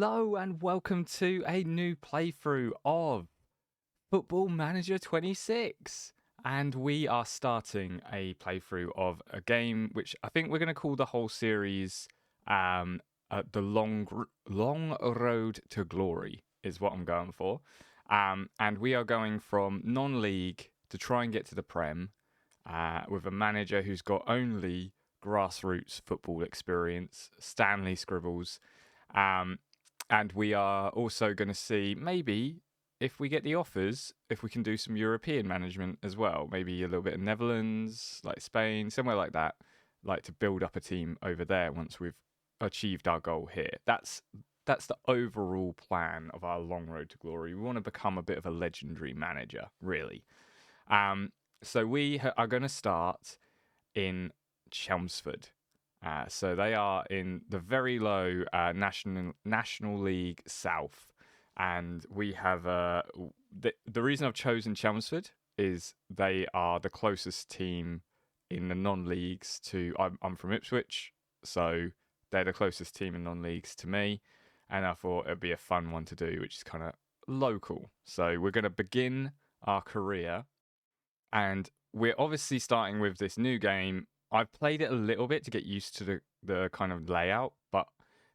Hello and welcome to a new playthrough of Football Manager 26. And we are starting a playthrough of a game which I think we're going to call the whole series the long Road to Glory is what I'm going for. And we are going from non-league to try and get to the Prem with a manager who's got only grassroots football experience, Stanley Scribbles. And we are also going to see maybe if we get the offers, if we can do some European management as well, maybe a little bit of Netherlands, like Spain, somewhere like that, like to build up a team over there once we've achieved our goal here. That's the overall plan of our long road to glory. We want to become a bit of a legendary manager, really. So we are going to start in Chelmsford. So they are in the very low National League South. And we have the reason I've chosen Chelmsford is they are the closest team in the non-leagues to. I'm from Ipswich, so they're the closest team in non-leagues to me, and I thought it'd be a fun one to do, which is kind of local. So we're going to begin our career, and we're obviously starting with this new game. I've played it a little bit to get used to the kind of layout, but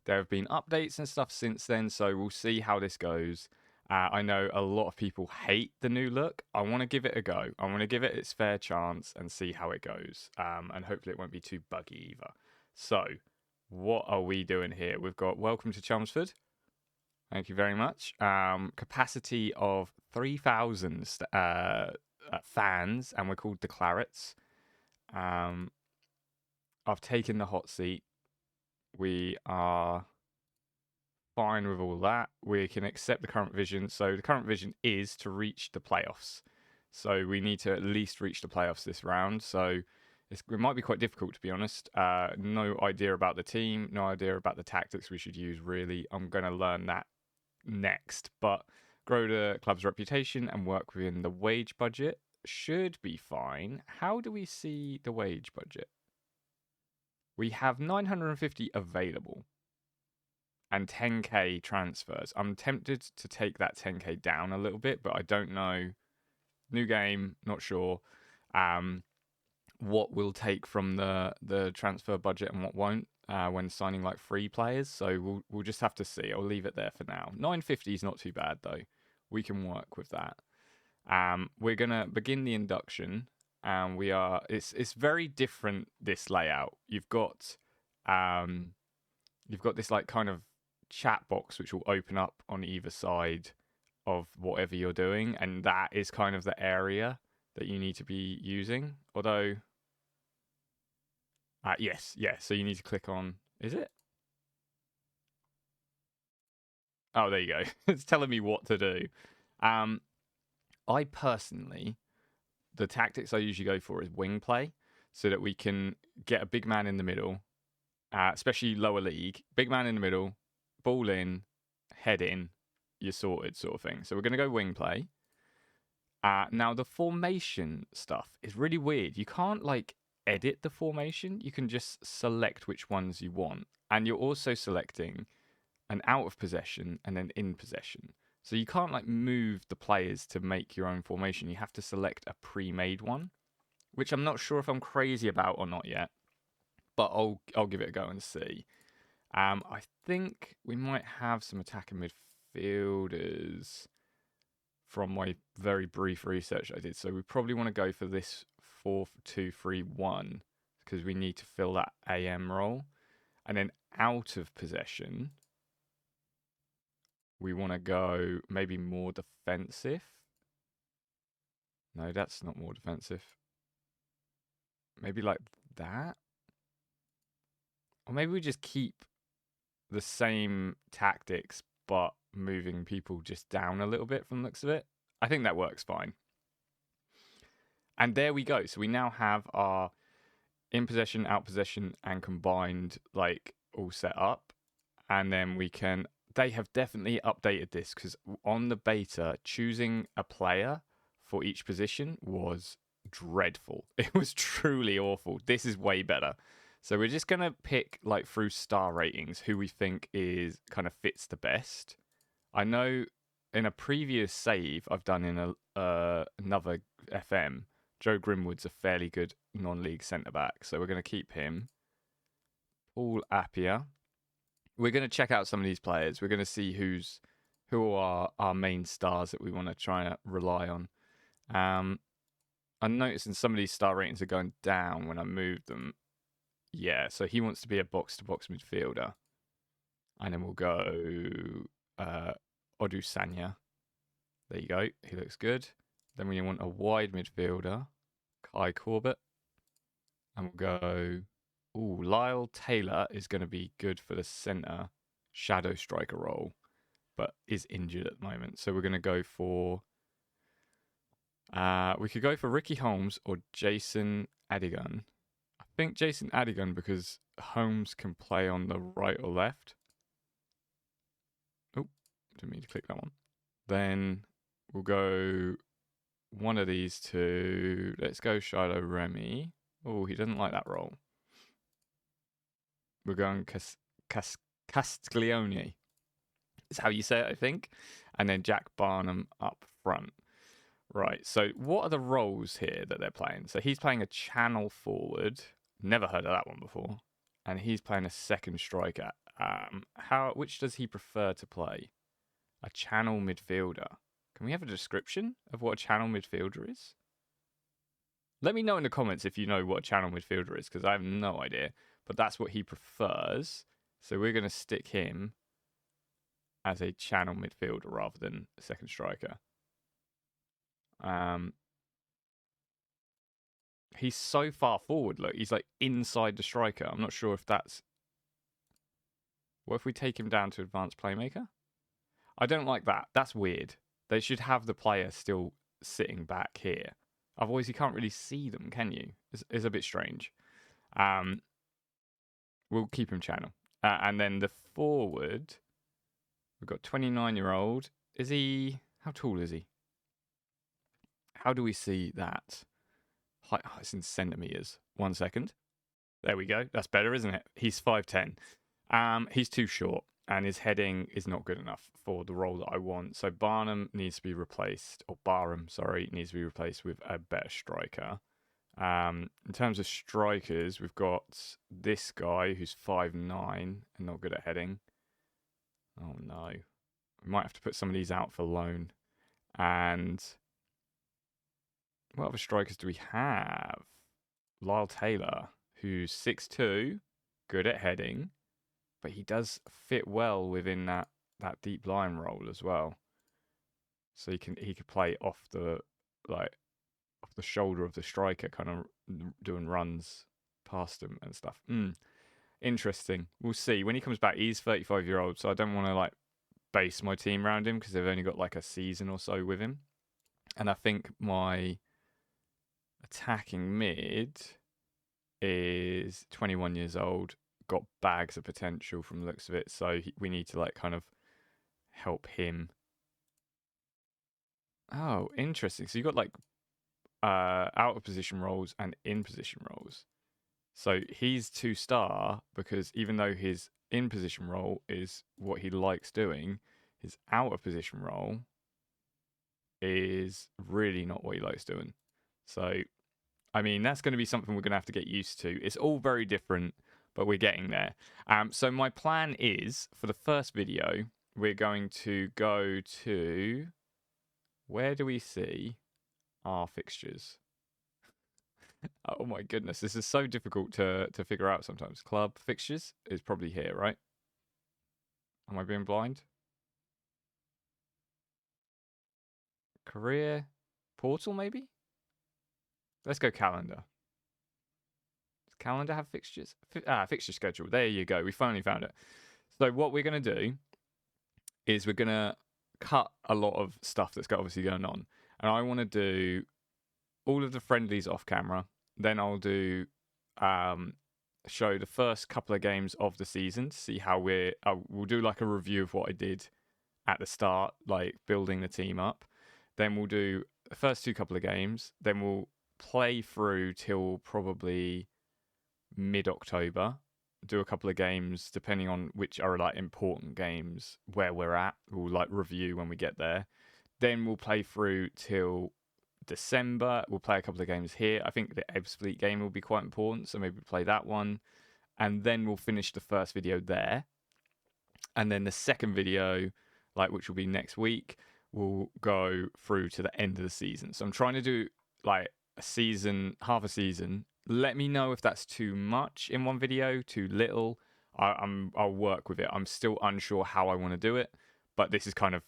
there have been updates and stuff since then, so we'll see how this goes. I know a lot of people hate the new look. I want to give it a go. I want to give it its fair chance and see how it goes. And hopefully it won't be too buggy either. So, what are we doing here? We've got welcome to Chelmsford. Thank you very much. Capacity of 3,000 fans, and we're called the Clarets. I've taken the hot seat. We are fine with all that. We can accept the current vision. So the current vision is to reach the playoffs. So we need to at least reach the playoffs this round. So it might be quite difficult, to be honest. No idea about the team. No idea about the tactics we should use, really. I'm going to learn that next. But grow the club's reputation and work within the wage budget should be fine. How do we see the wage budget? We have 950 available and 10k transfers. I'm tempted to take that 10k down a little bit, but I don't know. New game, not sure. What we'll take from the transfer budget and what won't when signing like free players. So we'll just have to see. I'll leave it there for now. 950 is not too bad though. We can work with that. We're gonna begin the induction. And it's very different, this layout. You've got this like kind of chat box which will open up on either side of whatever you're doing, and that is kind of the area that you need to be using. Although yes, so you need to click on, is it? Oh, there you go. It's telling me what to do. I personally, the tactics I usually go for is wing play, so that we can get a big man in the middle, especially lower league. Big man in the middle, ball in, head in, you're sorted sort of thing. So we're going to go wing play. Now, the formation stuff is really weird. You can't, like, edit the formation. You can just select which ones you want. And you're also selecting an out of possession and then in possession. So you can't like move the players to make your own formation. You have to select a pre-made one, which I'm not sure if I'm crazy about or not yet. But I'll give it a go and see. I think we might have some attacking midfielders from my very brief research I did. So we probably want to go for this 4-2-3-1 because we need to fill that AM role. And then out of possession, we want to go maybe more defensive. No, that's not more defensive. Maybe like that. Or maybe we just keep the same tactics, but moving people just down a little bit from the looks of it. I think that works fine. And there we go. So we now have our in possession, out possession, and combined like all set up. And then we can... They have definitely updated this because on the beta, choosing a player for each position was dreadful. It was truly awful. This is way better. So we're just gonna pick like through star ratings who we think is kind of fits the best. I know in a previous save I've done in another FM, Joe Grimwood's a fairly good non-league centre back, so we're gonna keep him. Paul Appiah. We're gonna check out some of these players. We're gonna see who are our main stars that we want to try and rely on. I'm noticing some of these star ratings are going down when I move them. Yeah, so he wants to be a box-to-box midfielder. And then we'll go Odusanya. There you go. He looks good. Then we want a wide midfielder, Kai Corbett. And we'll go... Ooh, Lyle Taylor is going to be good for the centre shadow striker role, but is injured at the moment. So we're going to go for... we could go for Ricky Holmes or Jason Adigan. I think Jason Adigan because Holmes can play on the right or left. Oh, didn't mean to click that one. Then we'll go one of these two. Let's go Shiloh Remy. Oh, he doesn't like that role. We're going Castiglione. Is how you say it, I think. And then Jack Barnum up front. Right, so what are the roles here that they're playing? So he's playing a channel forward. Never heard of that one before. And he's playing a second striker. Which does he prefer to play? A channel midfielder. Can we have a description of what a channel midfielder is? Let me know in the comments if you know what a channel midfielder is, because I have no idea. But that's what he prefers. So we're going to stick him as a channel midfielder rather than a second striker. He's so far forward, look. He's like inside the striker. I'm not sure if that's... What if we take him down to advanced playmaker? I don't like that. That's weird. They should have the player still sitting back here. Otherwise, you can't really see them, can you? It's a bit strange. We'll keep him channel. And then the forward, we've got 29-year-old. Is he... How tall is he? How do we see that? It's in centimetres. 1 second. There we go. That's better, isn't it? He's 5'10". He's too short, and his heading is not good enough for the role that I want. So Barnum needs to be replaced, or Barham, sorry, needs to be replaced with a better striker. In terms of strikers, we've got this guy who's 5'9" and not good at heading. Oh no. We might have to put some of these out for loan. And what other strikers do we have? Lyle Taylor, who's 6'2", good at heading, but he does fit well within that deep line role as well. So he could play off the shoulder of the striker, kind of doing runs past him and stuff. Interesting. We'll see. When he comes back, he's 35-year-old, so I don't want to base my team around him because they've only got a season or so with him. And I think my attacking mid is 21 years old, got bags of potential from the looks of it, so we need to kind of help him. Oh, interesting. So you got out of position roles and in position roles. So he's 2-star because even though his in position role is what he likes doing, his out of position role is really not what he likes doing. So, I mean, that's going to be something we're going to have to get used to. It's all very different, but we're getting there. So my plan is, for the first video, we're going to go to... Where do we see our fixtures? Oh my goodness, this is so difficult to figure out sometimes. Club fixtures is probably here, right? Am I being blind? Career portal, maybe? Let's go calendar. Does calendar have fixtures? Fixture schedule. There you go. We finally found it. So what we're going to do is we're going to cut a lot of stuff that's obviously going on. And I want to do all of the friendlies off camera. Then I'll do show the first couple of games of the season to see how we'll do a review of what I did at the start, building the team up. Then we'll do the first couple of games. Then we'll play through till probably mid-October, do a couple of games depending on which are like important games where we're at. We'll like review when we get there. Then we'll play through till December. We'll play a couple of games here. I think the Ebbsfleet game will be quite important, so maybe play that one. And then we'll finish the first video there. And then the second video, like which will be next week, will go through to the end of the season. So I'm trying to do like a season, half a season. Let me know if that's too much in one video, too little. I'll work with it. I'm still unsure how I want to do it, but this is kind of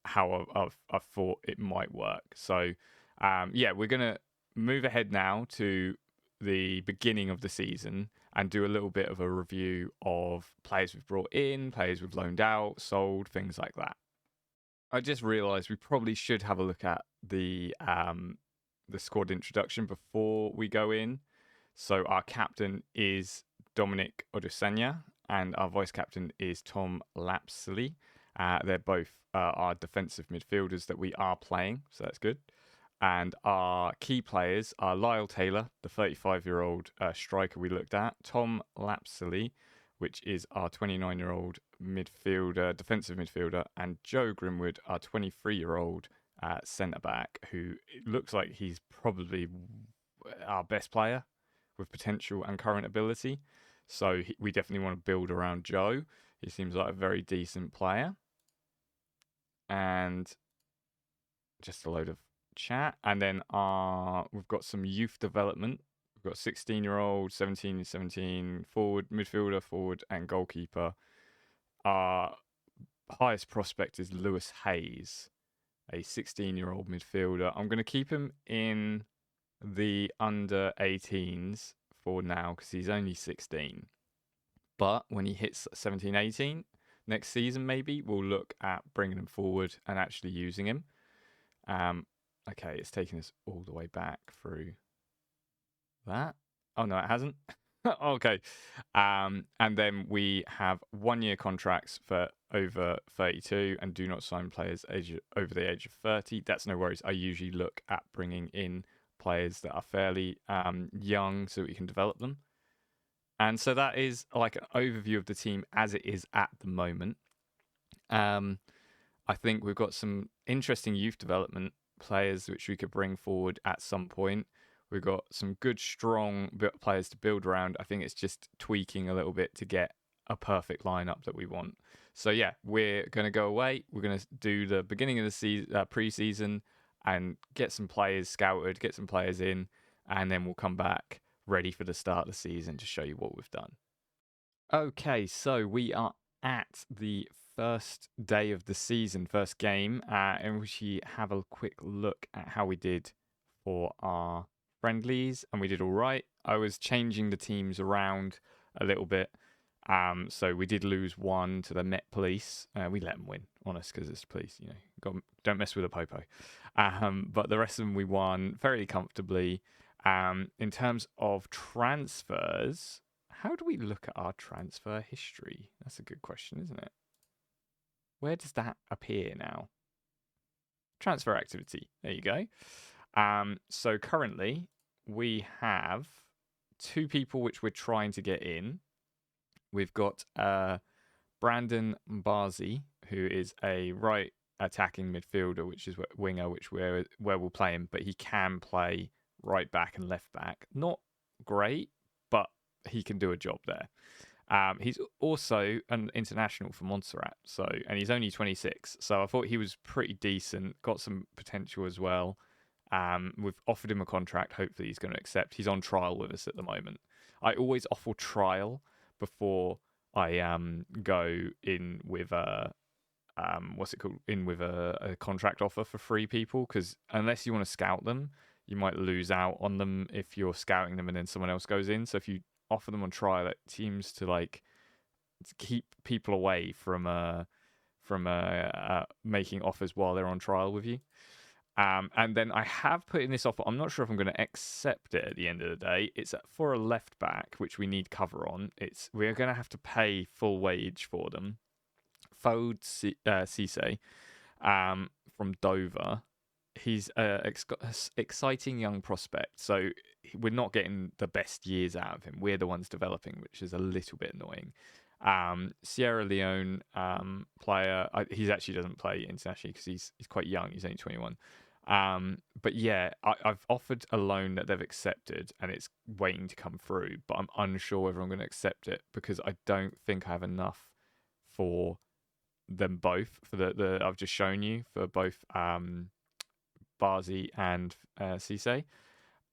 how I've thought it might work. So yeah, we're gonna move ahead now to the beginning of the season and do a little bit of a review of players we've brought in, players we've loaned out, sold, things like that. I just realised we probably should have a look at the squad introduction before we go in. So our captain is Dominic Odusanya and our vice captain is Tom Lapsley. They're both our defensive midfielders that we are playing, so that's good. And our key players are Lyle Taylor, the 35-year-old striker we looked at, Tom Lapsley, which is our 29-year-old midfielder, defensive midfielder, and Joe Grimwood, our 23-year-old centre-back, who it looks like he's probably our best player with potential and current ability. So we definitely want to build around Joe. He seems like a very decent player. And just a load of chat. And then we've got some youth development. We've got 16-year-old, 17, forward, midfielder, forward, and goalkeeper. Our highest prospect is Lewis Hayes, a 16-year-old midfielder. I'm going to keep him in the under 18s for now because he's only 16. But when he hits 17, 18, next season maybe, we'll look at bringing him forward and actually using him. Okay, it's taking us all the way back through that. Oh, no, it hasn't. Okay. And then we have 1-year contracts for over 32 and do not sign players over the age of 30. That's no worries. I usually look at bringing in players that are fairly young so we can develop them. And so that is like an overview of the team as it is at the moment. I think we've got some interesting youth development players which we could bring forward at some point. We've got some good, strong players to build around. I think it's just tweaking a little bit to get a perfect lineup that we want. So yeah, we're going to go away. We're going to do the beginning of the season, pre-season, and get some players scouted, get some players in, and then we'll come back ready for the start of the season to show you what we've done. Okay, so we are at the first day of the season, first game, in which we have a quick look at how we did for our friendlies, and we did all right. I was changing the teams around a little bit, so we did lose one to the Met Police. We let them win, honest, because it's police, you know, don't mess with a popo. But the rest of them we won fairly comfortably. In terms of transfers, how do we look at our transfer history? That's a good question, isn't it? Where does that appear now? Transfer activity. There you go. So currently we have 2 people which we're trying to get in. We've got Brandon Barzi, who is a right attacking midfielder, which is winger, where we'll play him, but he can play right back and left back. Not great, but he can do a job there. He's also an international for Montserrat, and he's only 26, so I thought he was pretty decent, got some potential as well. We've offered him a contract. Hopefully he's going to accept. He's on trial with us at the moment. I always offer trial before I go in with a contract offer for free people, because unless you want to scout them, you might lose out on them if you're scouting them and then someone else goes in. So if you offer them on trial, it seems to like keep people away from making offers while they're on trial with you. And then I have put in this offer. I'm not sure if I'm going to accept it at the end of the day. It's for a left back, which we need cover on. We're going to have to pay full wage for them. Fode Cisse from Dover. He's an exciting young prospect. So we're not getting the best years out of him. We're the ones developing, which is a little bit annoying. Sierra Leone player. He actually doesn't play internationally because he's quite young. He's only 21. But yeah, I've offered a loan that they've accepted, and it's waiting to come through. But I'm unsure whether I'm going to accept it because I don't think I have enough for them both. For the I've just shown you for both Barzi and Cisse.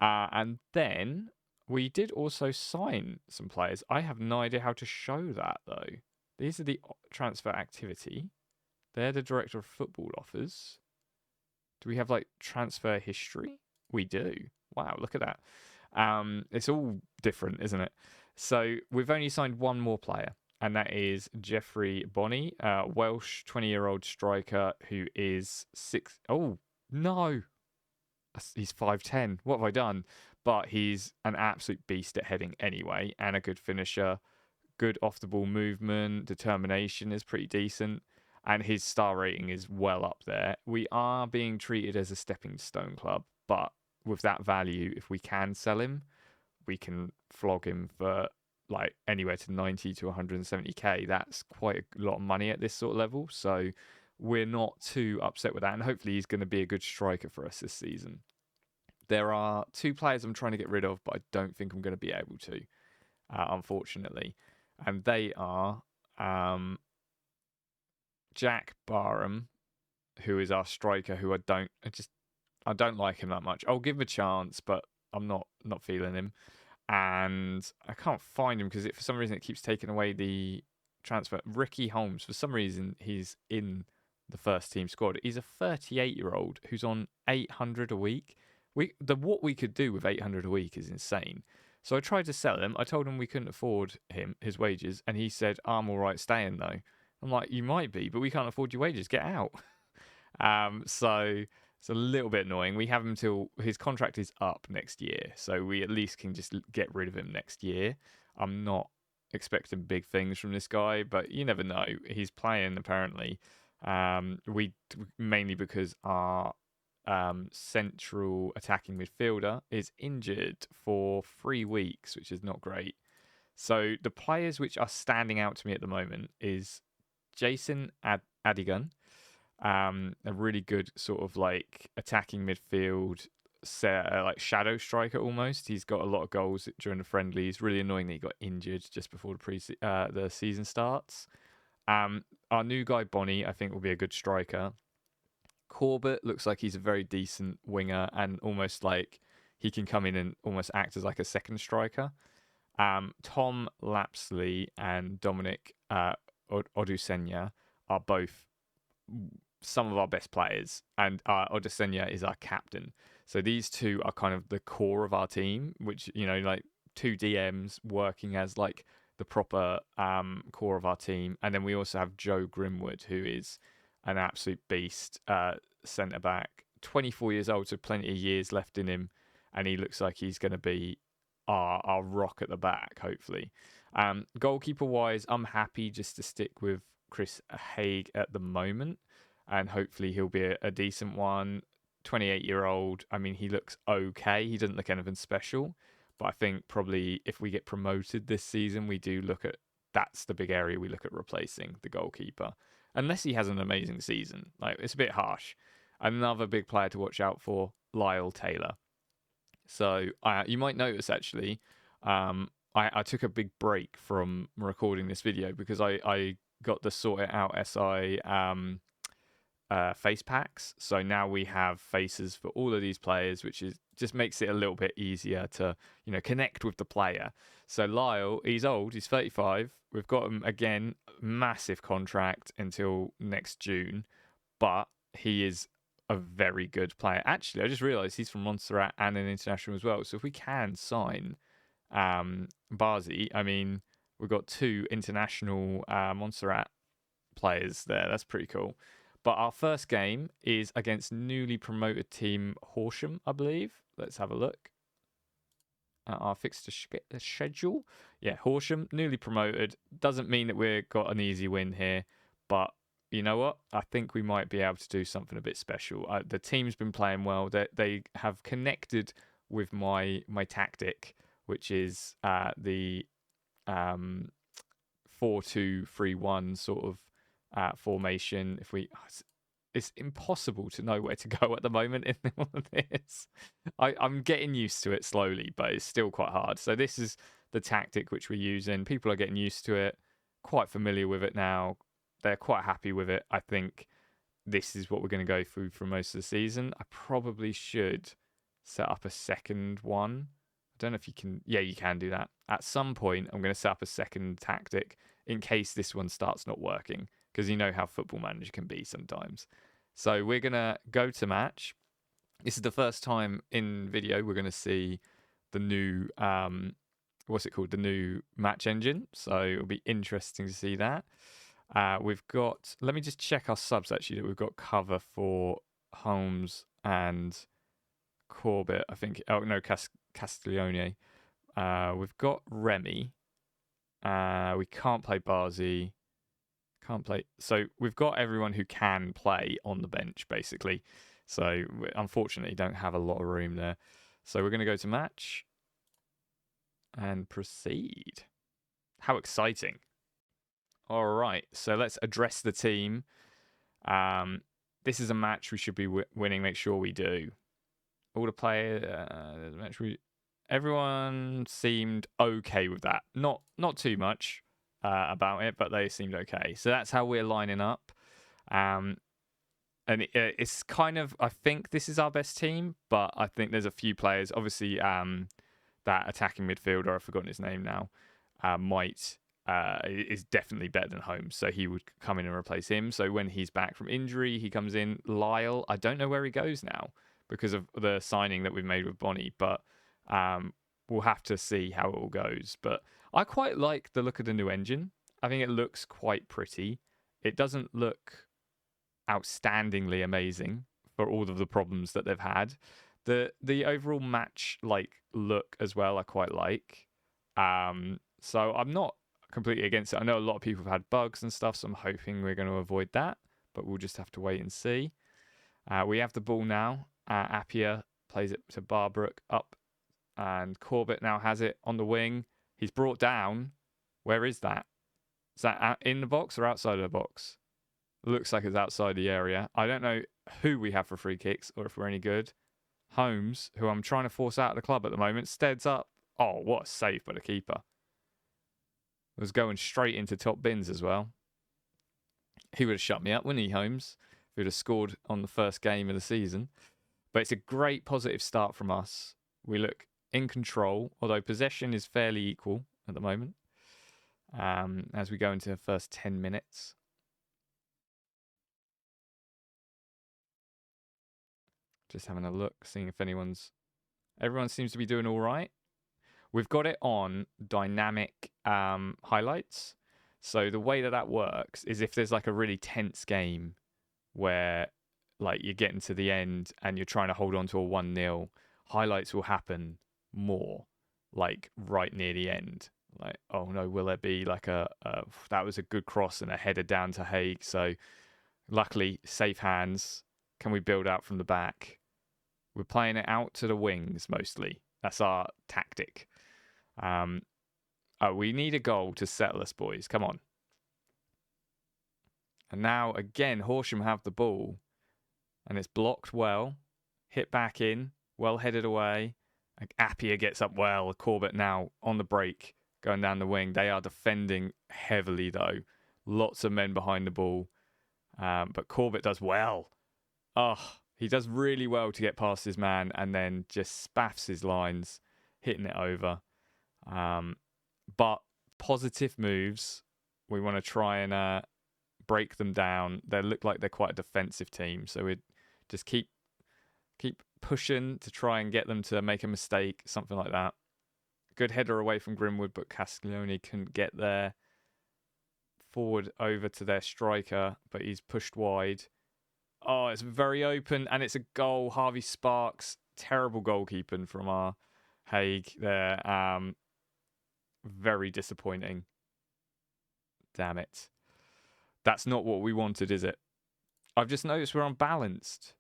And then we did also sign some players. I have no idea how to show that though. These are the transfer activity. They're the director of football offers. Do we have like transfer history? We do. Wow, look at that. It's all different, isn't it? So we've only signed one more player, and that is Jeffrey Bonney, Welsh 20-year-old striker who is six. Oh, no. He's 5'10". What have I done? But he's an absolute beast at heading anyway, and a good finisher. Good off the ball movement, determination is pretty decent, and his star rating is well up there. We are being treated as a stepping stone club, but with that value, if we can sell him, we can flog him for like anywhere to 90 to 170k. That's quite a lot of money at this sort of level, so we're not too upset with that, and hopefully he's going to be a good striker for us this season. There are two players I'm trying to get rid of, but I don't think I'm going to be able to, unfortunately. And they are Jack Barham, who is our striker, who I don't like him that much. I'll give him a chance, but I'm not feeling him. And I can't find him because for some reason it keeps taking away the transfer. Ricky Holmes, for some reason, he's in the first team squad. He's a 38-year-old who's on 800 a week. What we could do with 800 a week is insane. So I tried to sell him. I told him we couldn't afford his wages, and he said, "I'm all right staying though." I'm like, "You might be, but we can't afford your wages. Get out." So it's a little bit annoying. We have him till his contract is up next year, so we at least can just get rid of him next year. I'm not expecting big things from this guy, but you never know. He's playing apparently. We mainly because our central attacking midfielder is injured for 3 weeks, which is not great. So the players which are standing out to me at the moment is Jason Adigan, a really good sort of like attacking midfield, like shadow striker almost. He's got a lot of goals during the friendlies. Really annoying that he got injured just before the season starts. Our new guy Bonney, I think, will be a good striker. Corbett looks like he's a very decent winger and almost like he can come in and almost act as like a second striker. Tom Lapsley and Dominic Odusenya are both some of our best players, and Odusenya is our captain. So these two are kind of the core of our team, which, you know, like two DMs working as like the proper core of our team. And then we also have Joe Grimwood, who is an absolute beast, centre back, 24 years old, so plenty of years left in him, and he looks like he's going to be our rock at the back, hopefully. Goalkeeper wise, I'm happy just to stick with Chris Haig at the moment, and hopefully he'll be a decent one. 28-year-old. I mean, he looks okay. He doesn't look anything special, but I think probably if we get promoted this season, we do look at, that's the big area we look at replacing the goalkeeper. Unless he has an amazing season. Like, it's a bit harsh. Another big player to watch out for, Lyle Taylor. So you might notice, actually, I took a big break from recording this video because I got the Sort It Out SI face packs. So now we have faces for all of these players, which is just makes it a little bit easier to, you know, connect with the player. So Lyle, he's old, he's 35. We've got him again, massive contract until next June, but he is a very good player. Actually, I just realised he's from Montserrat and an international as well. So if we can sign Barzi, I mean, we've got two international Montserrat players there. That's pretty cool. But our first game is against newly promoted team Horsham, I believe. Let's have a look at our fixture schedule. Yeah, Horsham, newly promoted. Doesn't mean that we've got an easy win here, but you know what? I think we might be able to do something a bit special. The team's been playing well. They have connected with my tactic, which is the 4-2-3-1 sort of formation. It's impossible to know where to go at the moment in all of this. I'm getting used to it slowly, but it's still quite hard. So this is the tactic which we're using. People are getting used to it, quite familiar with it now. They're quite happy with it. I think this is what we're going to go through for most of the season. I probably should set up a second one. I don't know if you can. Yeah, you can do that. At some point, I'm going to set up a second tactic in case this one starts not working, because you know how Football Manager can be sometimes. So we're going to go to match. This is the first time in video we're going to see the new, what's it called? The new match engine. So it'll be interesting to see that. We've got, let me just check our subs actually, that we've got cover for Holmes and Corbett, I think. Oh, no, Castiglione. We've got Remy. We can't play Barzi. Can't play. So we've got everyone who can play on the bench, basically. So we unfortunately don't have a lot of room there. So we're going to go to match and proceed. How exciting. All right, so let's address the team. This is a match we should be winning. Make sure we do. All the players, everyone seemed okay with that. Not too much about it, but they seemed okay. So that's how we're lining up. And it's kind of, I think this is our best team, but I think there's a few players. Obviously, that attacking midfielder, I've forgotten his name now, is definitely better than Holmes, so he would come in and replace him. So when he's back from injury, he comes in. Lyle, I don't know where he goes now because of the signing that we've made with Bonnie, but we'll have to see how it all goes. But I quite like the look of the new engine. I think it looks quite pretty. It doesn't look outstandingly amazing for all of the problems that they've had. The overall match look as well, I quite like. So I'm not completely against it. I know a lot of people have had bugs and stuff, so I'm hoping we're going to avoid that, but we'll just have to wait and see. We have the ball now. Appiah plays it to Barbrook up, and Corbett now has it on the wing. He's brought down. Where is that? Is that in the box or outside of the box? Looks like it's outside the area. I don't know who we have for free kicks or if we're any good. Holmes, who I'm trying to force out of the club at the moment, steads up. Oh, what a save by the keeper. Was going straight into top bins as well. He would have shut me up, wouldn't he, Holmes? If he would have scored on the first game of the season. But it's a great positive start from us. We look in control, although possession is fairly equal at the moment. As we go into the first 10 minutes. Just having a look, seeing if everyone seems to be doing all right. We've got it on dynamic highlights. So the way that works is if there's like a really tense game where you're getting to the end and you're trying to hold on to a 1-0, highlights will happen more right near the end. Oh no, will there be that was a good cross and a header down to Haig. So luckily, safe hands. Can we build out from the back? We're playing it out to the wings mostly. That's our tactic. We need a goal to settle us, boys. Come on. And now, again, Horsham have the ball. And it's blocked well. Hit back in. Well headed away. Appiah gets up well. Corbett now on the break. Going down the wing. They are defending heavily, though. Lots of men behind the ball. But Corbett does well. He does really well to get past his man and then just spaffs his lines, hitting it over. But positive moves. We want to try and break them down. They look like they're quite a defensive team, so we just keep pushing to try and get them to make a mistake, something like that. Good header away from Grimwood, but Castiglione couldn't get there. Forward over to their striker, but he's pushed wide. Oh, it's very open, and it's a goal. Harvey Sparks, terrible goalkeeping from our Haig there. Very disappointing. Damn it. That's not what we wanted, is it? I've just noticed we're unbalanced.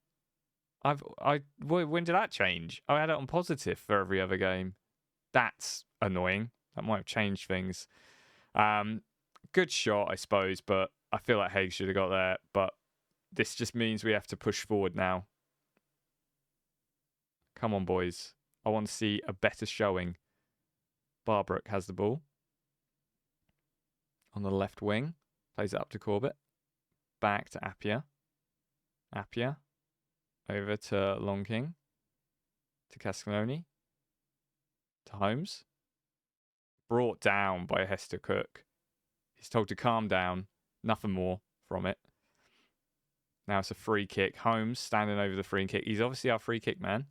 When did that change? I had it on positive for every other game. That's annoying. That might have changed things. Good shot, I suppose, but I feel like Haig should have got there. But this just means we have to push forward now. Come on, boys. I want to see a better showing. Barbrook has the ball. On the left wing. Plays it up to Corbett. Back to Appiah. Appiah. Over to Long King. To Castelloni. To Holmes. Brought down by Hester Cook. He's told to calm down. Nothing more from it. Now it's a free kick. Holmes standing over the free kick. He's obviously our free kick man.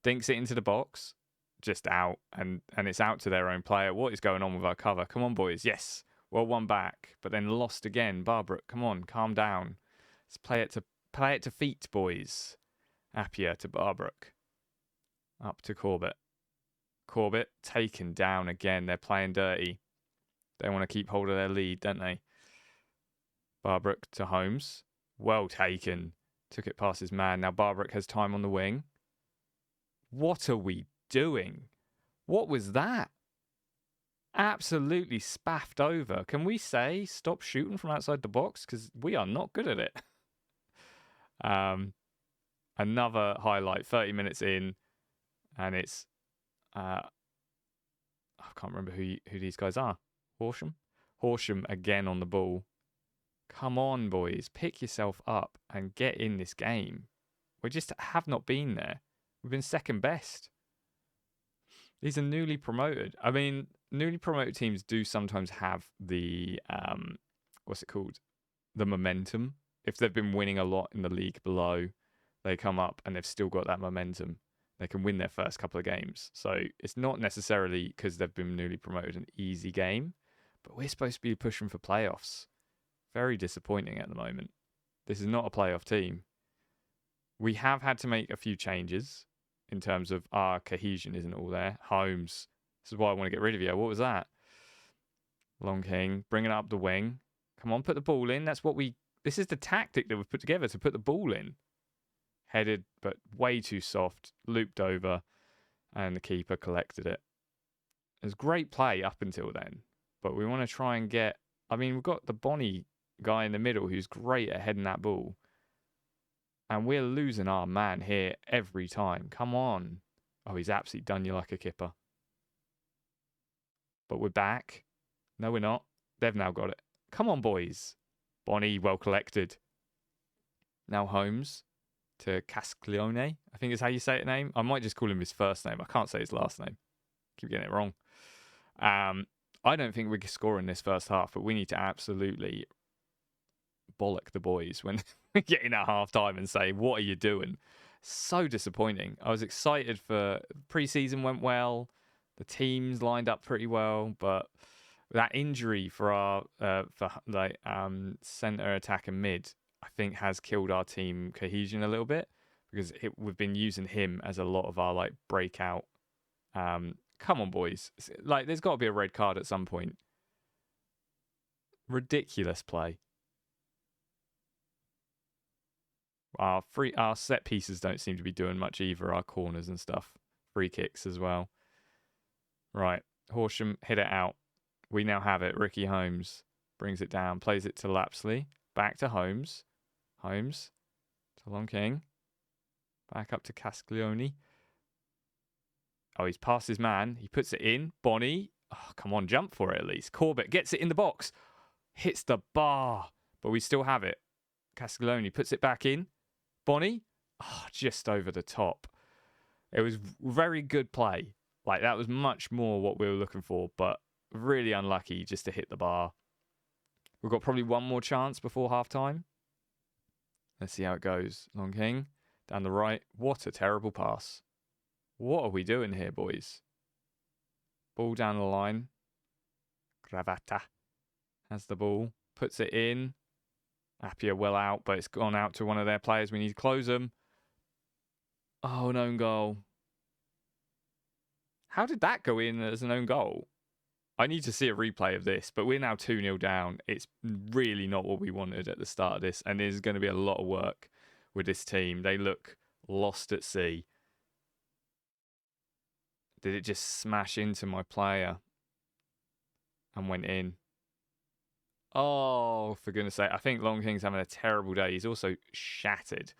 Dinks it into the box. Just out. And it's out to their own player. What is going on with our cover? Come on, boys. Yes. Well, one back. But then lost again. Barbrook, come on. Calm down. Let's play it to feet, boys. Appiah to Barbrook. Up to Corbett. Corbett taken down again. They're playing dirty. They want to keep hold of their lead, don't they? Barbrook to Holmes. Well taken. Took it past his man. Now Barbrook has time on the wing. What are we doing? What was that? Absolutely spaffed over. Can we say stop shooting from outside the box? Because we are not good at it. Another highlight, 30 minutes in. And it's... I can't remember who these guys are. Horsham? Horsham again on the ball. Come on, boys. Pick yourself up and get in this game. We just have not been there. We've been second best. These are newly promoted. I mean, newly promoted teams do sometimes have the, what's it called? The momentum. If they've been winning a lot in the league below, they come up and they've still got that momentum. They can win their first couple of games. So it's not necessarily because they've been newly promoted an easy game, but we're supposed to be pushing for playoffs. Very disappointing at the moment. This is not a playoff team. We have had to make a few changes in terms of our cohesion isn't all there. Holmes. This is why I want to get rid of you. What was that? Long King. Bringing up the wing. Come on, put the ball in. This is the tactic that we've put together to put the ball in. Headed, but way too soft. Looped over. And the keeper collected it. It was great play up until then. But we want to try and get... I mean, we've got the Bonnie guy in the middle who's great at heading that ball. And we're losing our man here every time. Come on. Oh, he's absolutely done you like a kipper. But we're back. No, we're not. They've now got it. Come on, boys. Bonnie, well collected. Now Holmes to Castiglione. I think is how you say it name. I might just call him his first name. I can't say his last name. Keep getting it wrong. I don't think we can score in this first half, but we need to absolutely bollock the boys when we get in at half time and say, what are you doing? So disappointing. I was excited for pre-season went well. The teams lined up pretty well, but that injury for our centre attack and mid, I think has killed our team cohesion a little bit because we've been using him as a lot of our breakout. Come on, boys. There's got to be a red card at some point. Ridiculous play. Our set pieces don't seem to be doing much either. Our corners and stuff. Free kicks as well. Right. Horsham hit it out. We now have it. Ricky Holmes brings it down. Plays it to Lapsley. Back to Holmes. Holmes to Long King. Back up to Castiglione. Oh, he's past his man. He puts it in. Bonnie. Oh, come on, jump for it at least. Corbett gets it in the box. Hits the bar. But we still have it. Castiglione puts it back in. Bonnie. Oh, just over the top. It was very good play. That was much more what we were looking for, but really unlucky just to hit the bar. We've got probably one more chance before half time. Let's see how it goes. Long King. Down the right. What a terrible pass. What are we doing here, boys? Ball down the line. Gravata has the ball. Puts it in. Appiah well out, but it's gone out to one of their players. We need to close them. Oh, an own goal. How did that go in as an own goal? I need to see a replay of this, but we're now 2-0 down. It's really not what we wanted at the start of this, and there's going to be a lot of work with this team. They look lost at sea. Did it just smash into my player and went in? Oh, for goodness sake. I think Long King's having a terrible day. He's also shattered,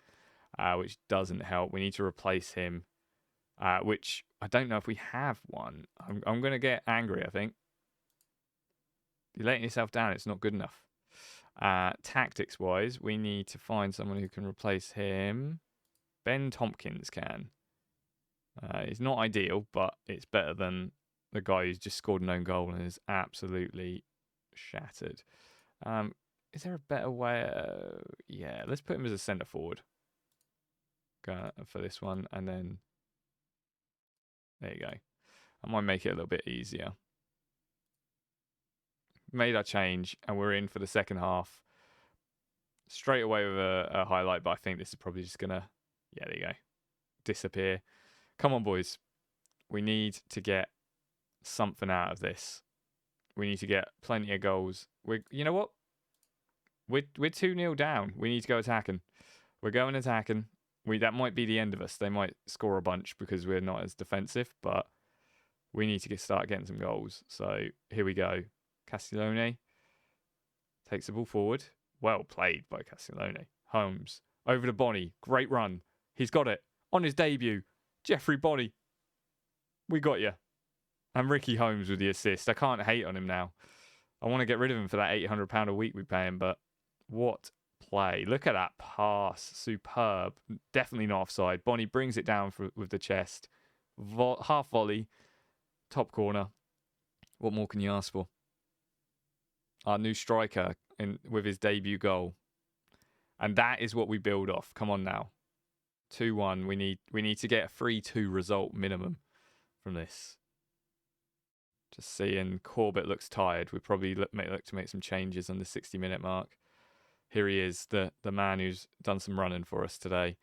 which doesn't help. We need to replace him, which I don't know if we have one. I'm going to get angry, I think. You're letting yourself down. It's not good enough. Tactics-wise, we need to find someone who can replace him. Ben Tompkins can. He's not ideal, but it's better than the guy who's just scored an own goal and is absolutely shattered. Is there a better way? Yeah, let's put him as a centre forward. Go for this one, and then there you go. I might make it a little bit easier. Made our change, and we're in for the second half. Straight away with a highlight, but I think this is probably just gonna, yeah, there you go, disappear. Come on, boys. We need to get something out of this. We need to get plenty of goals. You know what? We're 2-0 down. We need to go attacking. We're going attacking. That might be the end of us. They might score a bunch because we're not as defensive, but we need to start getting some goals. So here we go. Castiglione takes the ball forward. Well played by Castiglione. Holmes over to Bonnie. Great run. He's got it on his debut. Jeffrey Bonnie. We got you. And Ricky Holmes with the assist. I can't hate on him now. I want to get rid of him for that £800 a week we pay him, but what play. Look at that pass. Superb. Definitely not offside. Bonnie brings it down with the chest. Half volley. Top corner. What more can you ask for? Our new striker with his debut goal. And that is what we build off. Come on now. 2-1. We need to get a 3-2 result minimum from this. Just seeing Corbett looks tired. We probably look to make some changes on the 60-minute mark. Here he is, the man who's done some running for us today.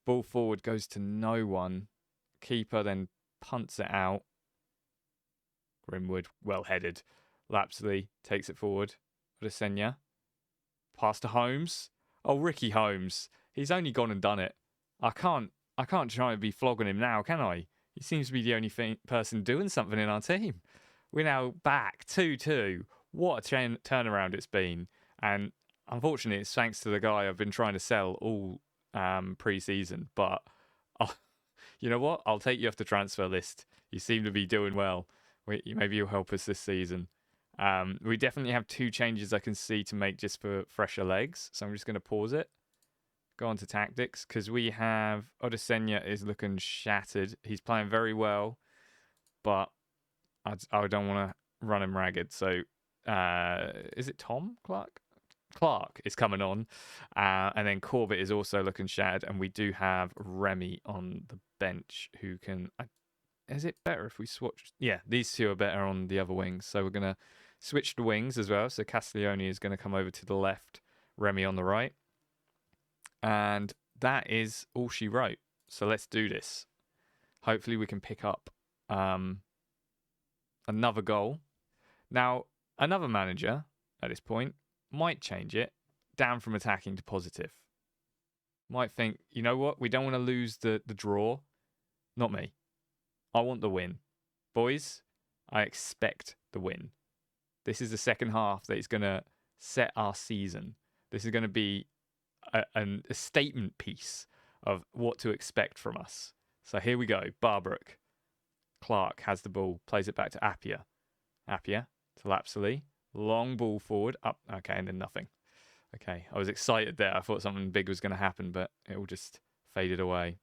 Ball forward goes to no one. Keeper then punts it out. Grimwood, well headed. Lapsley takes it forward. Odesenya. Pass to Holmes. Oh, Ricky Holmes. He's only gone and done it. I can't try and be flogging him now, can I? He seems to be the only person doing something in our team. We're now back 2-2. What a turnaround it's been. And unfortunately, it's thanks to the guy I've been trying to sell all pre-season. But you know what? I'll take you off the transfer list. You seem to be doing well. Maybe you'll help us this season. We definitely have 2 changes I can see to make just for fresher legs. So I'm just going to pause it. Go on to tactics because we have Odesenya is looking shattered. He's playing very well, but I don't want to run him ragged. So is it Tom Clark? Clark is coming on. And then Corbett is also looking shattered. And we do have Remy on the bench who can... Is it better if we switch? Yeah, these two are better on the other wings. So we're going to switch the wings as well. So Castiglione is going to come over to the left, Remy on the right. And that is all she wrote. So let's do this. Hopefully we can pick up another goal. Now, another manager at this point might change it down from attacking to positive. Might think, you know what? We don't want to lose the draw. Not me. I want the win. Boys, I expect the win. This is the second half that is going to set our season. This is going to be a statement piece of what to expect from us. So here we go. Barbrook. Clark has the ball, plays it back to Appiah. Appiah to Lapsley. Long ball forward, up. Okay, and then nothing. Okay, I was excited there. I thought something big was going to happen, but it all just faded away.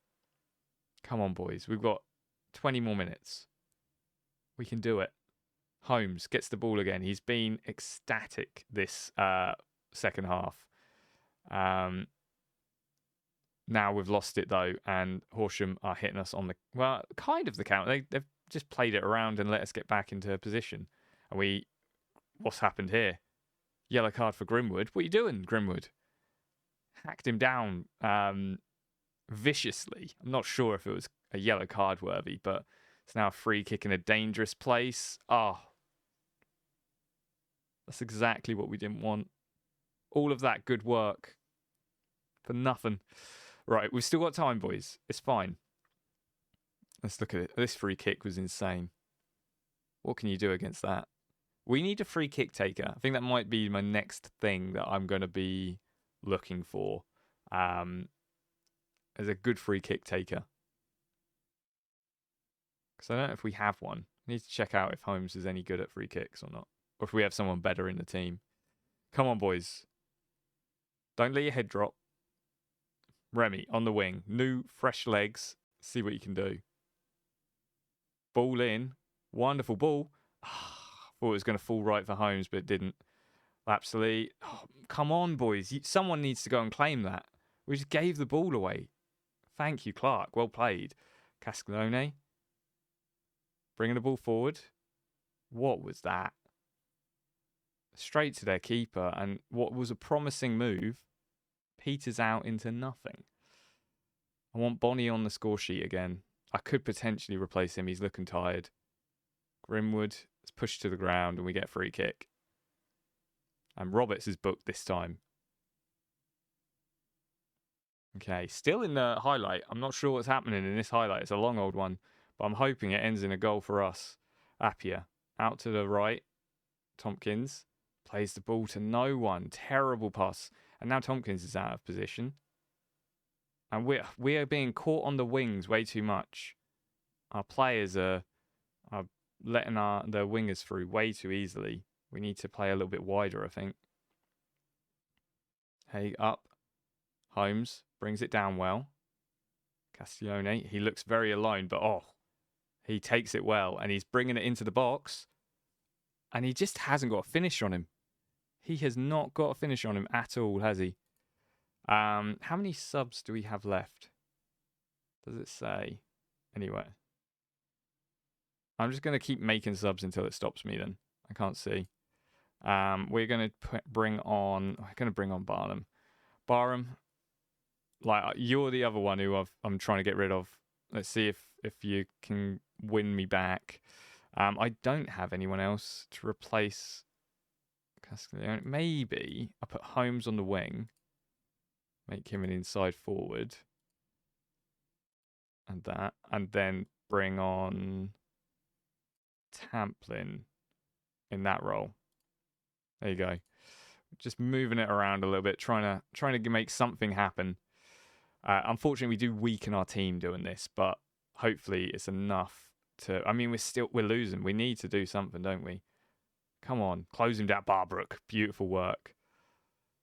Come on, boys. We've got 20 more minutes. We can do it. Holmes gets the ball again. He's been ecstatic this second half. Now we've lost it though, and Horsham are hitting us on the counter. They've just played it around and let us get back into position. And what's happened here? Yellow card for Grimwood. What are you doing, Grimwood? Hacked him down viciously. I'm not sure if it was a yellow card worthy, but it's now a free kick in a dangerous place. Oh, that's exactly what we didn't want. All of that good work for nothing. Right, we've still got time, boys. It's fine. Let's look at it. This free kick was insane. What can you do against that? We need a free kick taker. I think that might be my next thing that I'm going to be looking for. As a good free kick taker. Because I don't know if we have one. I need to check out if Holmes is any good at free kicks or not. Or if we have someone better in the team. Come on, boys. Don't let your head drop. Remy, on the wing. New, fresh legs. See what you can do. Ball in. Wonderful ball. Thought it was going to fall right for Holmes, but it didn't. Absolutely. Oh, come on, boys. Someone needs to go and claim that. We just gave the ball away. Thank you, Clark. Well played. Cascalone. Bringing the ball forward. What was that? Straight to their keeper. And what was a promising move peters out into nothing. I want Bonnie on the score sheet again. I could potentially replace him. He's looking tired. Grimwood is pushed to the ground and we get a free kick. And Roberts is booked this time. Okay, still in the highlight. I'm not sure what's happening in this highlight. It's a long old one, but I'm hoping it ends in a goal for us. Appiah out to the right. Tompkins plays the ball to no one. Terrible pass. And now Tompkins is out of position. And we are being caught on the wings way too much. Our players are letting their wingers through way too easily. We need to play a little bit wider, I think. Hey, up. Holmes brings it down well. Castiglione, he looks very alone, but he takes it well. And he's bringing it into the box. And he just hasn't got a finish on him. He has not got a finish on him at all, has he? How many subs do we have left? Does it say? Anyway. I'm just going to keep making subs until it stops me then. I can't see. We're going to bring on Barnum. Barham, like you're the other one who I'm trying to get rid of. Let's see if you can win me back. I don't have anyone else to replace Castiglione. Maybe I put Holmes on the wing. Make him an inside forward. And then bring on Tamplin in that role. There you go. Just moving it around a little bit, trying to make something happen. Unfortunately, we do weaken our team doing this, but hopefully it's enough to. I mean, we're losing. We need to do something, don't we? Come on, close him down, Barbrook. Beautiful work.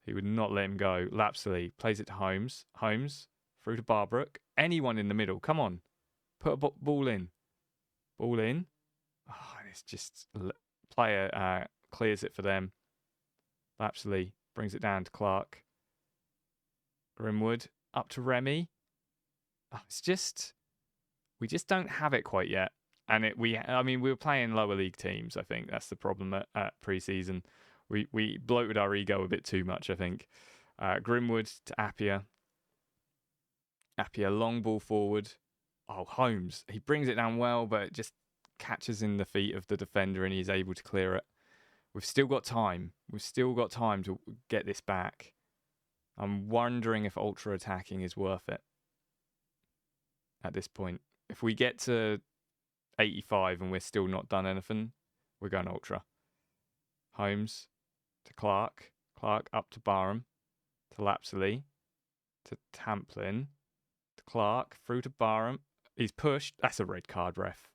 He would not let him go. Lapsley plays it to Holmes. Holmes through to Barbrook. Anyone in the middle. Come on, put a ball in. Ball in. Oh, it's just player clears it for them. Lapsley brings it down to Clark. Grimwood up to Remy. Oh, we just don't have it quite yet. And we were playing lower league teams. I think that's the problem at pre-season. We bloated our ego a bit too much, I think. Grimwood to Appiah. Appiah long ball forward. Oh, Holmes. He brings it down well, but it just catches in the feet of the defender and he's able to clear it. We've still got time. We've still got time to get this back. I'm wondering if ultra attacking is worth it at this point. If we get to 85 and we're still not done anything, we're going ultra. Holmes to Clark. Clark up to Barham. To Lapsley. To Tamplin. To Clark. Through to Barham. He's pushed. That's a red card, ref.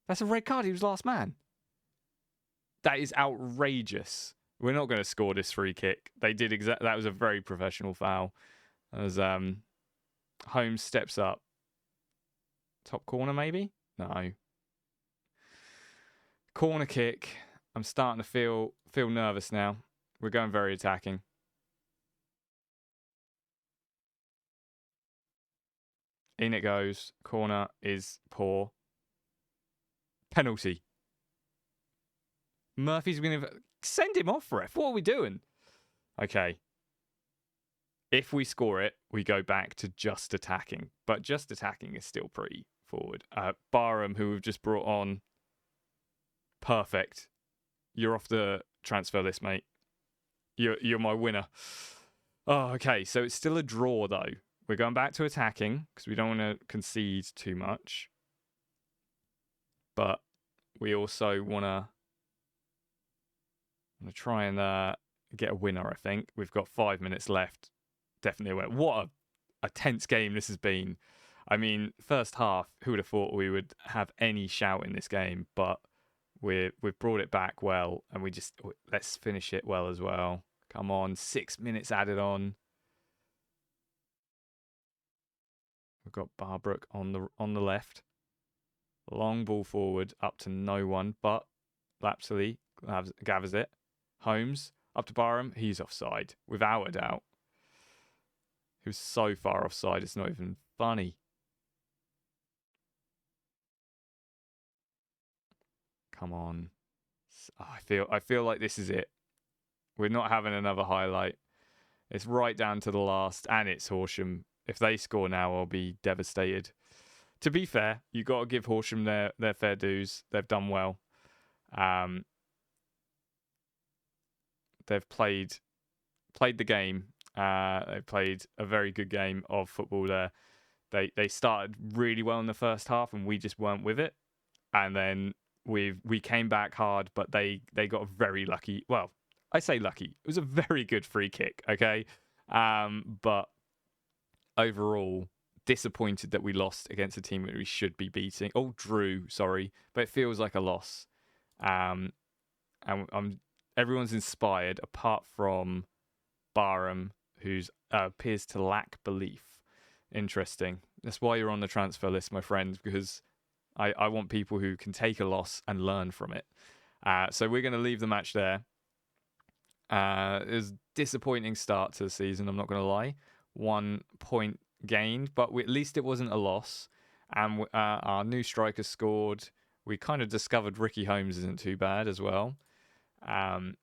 That's a red card. He was last man. That is outrageous. We're not going to score this free kick. They did that was a very professional foul. As Holmes steps up. Top corner, maybe? No. Corner kick. I'm starting to feel nervous now. We're going very attacking. In it goes. Corner is poor. Penalty. Murphy's going to send him off, ref. What are we doing? Okay. If we score it, we go back to just attacking. But just attacking is still pretty forward. Barham, who we've just brought on. Perfect. You're off the transfer list, mate. You're my winner. Oh, okay. So it's still a draw, though. we're going back to attacking because we don't want to concede too much. But we also want to try and get a winner, I think. We've got 5 minutes left. Definitely a winner. What a tense game this has been. I mean, first half, who would have thought we would have any shout in this game? But we've brought it back well, and let's finish it well as well. Come on, 6 minutes added on. We've got Barbrook on the left. Long ball forward up to no one, but Lapsley gathers it. Holmes up to Barham. He's offside, without a doubt. He was so far offside, it's not even funny. Come on. I feel like this is it. We're not having another highlight. It's right down to the last, and it's Horsham. If they score now, I'll be devastated. To be fair, you got to give Horsham their fair dues. They've done well. They've played the game. They played a very good game of football there. They started really well in the first half, and we just weren't with it. And then we came back hard, but they got very lucky. Well, I say lucky. It was a very good free kick. Okay, but overall, disappointed that we lost against a team that we should be beating. Oh, drew, sorry, but it feels like a loss. And everyone's inspired apart from Barham, who appears to lack belief. Interesting. That's why you're on the transfer list, my friend, because I want people who can take a loss and learn from it. So we're going to leave the match there. It was a disappointing start to the season, I'm not going to lie. 1 point gained, but at least it wasn't a loss. And our new striker scored. We kind of discovered Ricky Holmes isn't too bad as well. And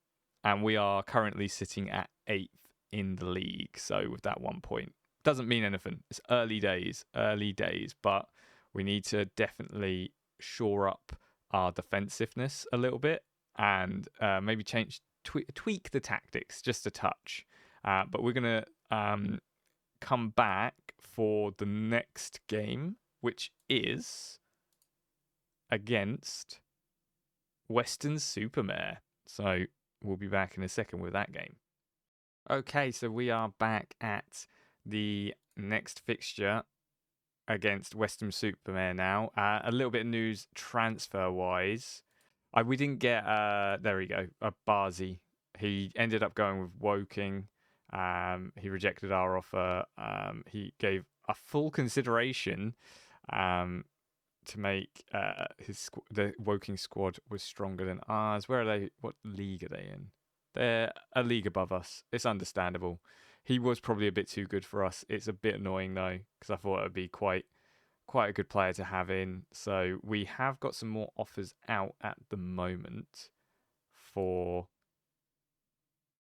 we are currently sitting at 8th in the league. So with that 1 point, doesn't mean anything. It's early days, but we need to definitely shore up our defensiveness a little bit and maybe tweak the tactics just a touch. But we're going to come back for the next game, which is against Weston-super-Mare. So we'll be back in a second with that game. Okay, so we are back at the next fixture against Weston-super-Mare now. A little bit of news transfer-wise. We didn't get, there we go, Barzi. He ended up going with Woking. He rejected our offer. He gave a full consideration to make the Woking squad was stronger than ours. Where are they? What league are they in? They're a league above us. It's understandable. He was probably a bit too good for us. It's a bit annoying though, because I thought it would be quite a good player to have in. So we have got some more offers out at the moment for.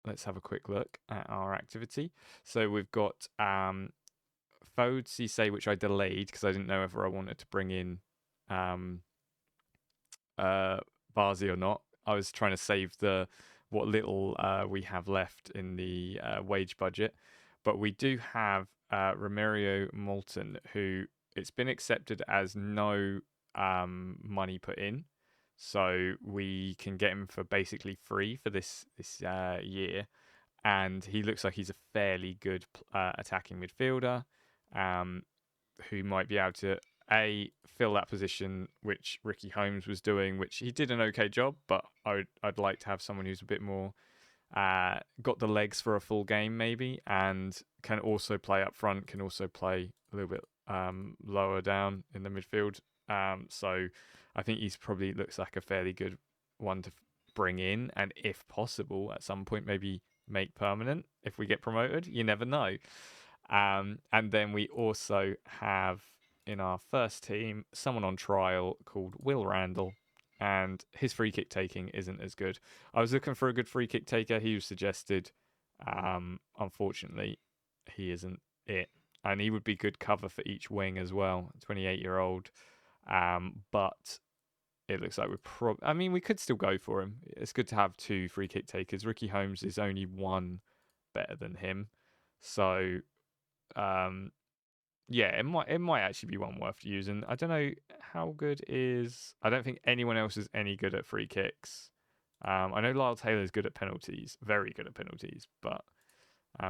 Let's have a quick look at our activity. So we've got Fode Cisse, which I delayed because I didn't know whether I wanted to bring in Barzi or not. I was trying to save what little we have left in the wage budget. But we do have Romario Moulton, who it's been accepted as no money put in. So we can get him for basically free for this year. And he looks like he's a fairly good attacking midfielder who might be able to, fill that position which Ricky Holmes was doing, which he did an okay job, but I'd like to have someone who's a bit more got the legs for a full game maybe, and can also play up front, can also play a little bit lower down in the midfield. So I think he's probably looks like a fairly good one to bring in, and if possible, at some point maybe make permanent if we get promoted. You never know. And then we also have in our first team someone on trial called Will Randall, and his free kick taking isn't as good. I was looking for a good free kick taker. He was suggested. Unfortunately, he isn't it. And he would be good cover for each wing as well. 28-year-old. But it looks like we could still go for him. It's good to have two free kick takers. Ricky Holmes is only one better than him. So Yeah, it might actually be one worth using. I don't know how good is. I don't think anyone else is any good at free kicks. I know Lyle Taylor's good at penalties, very good at penalties, but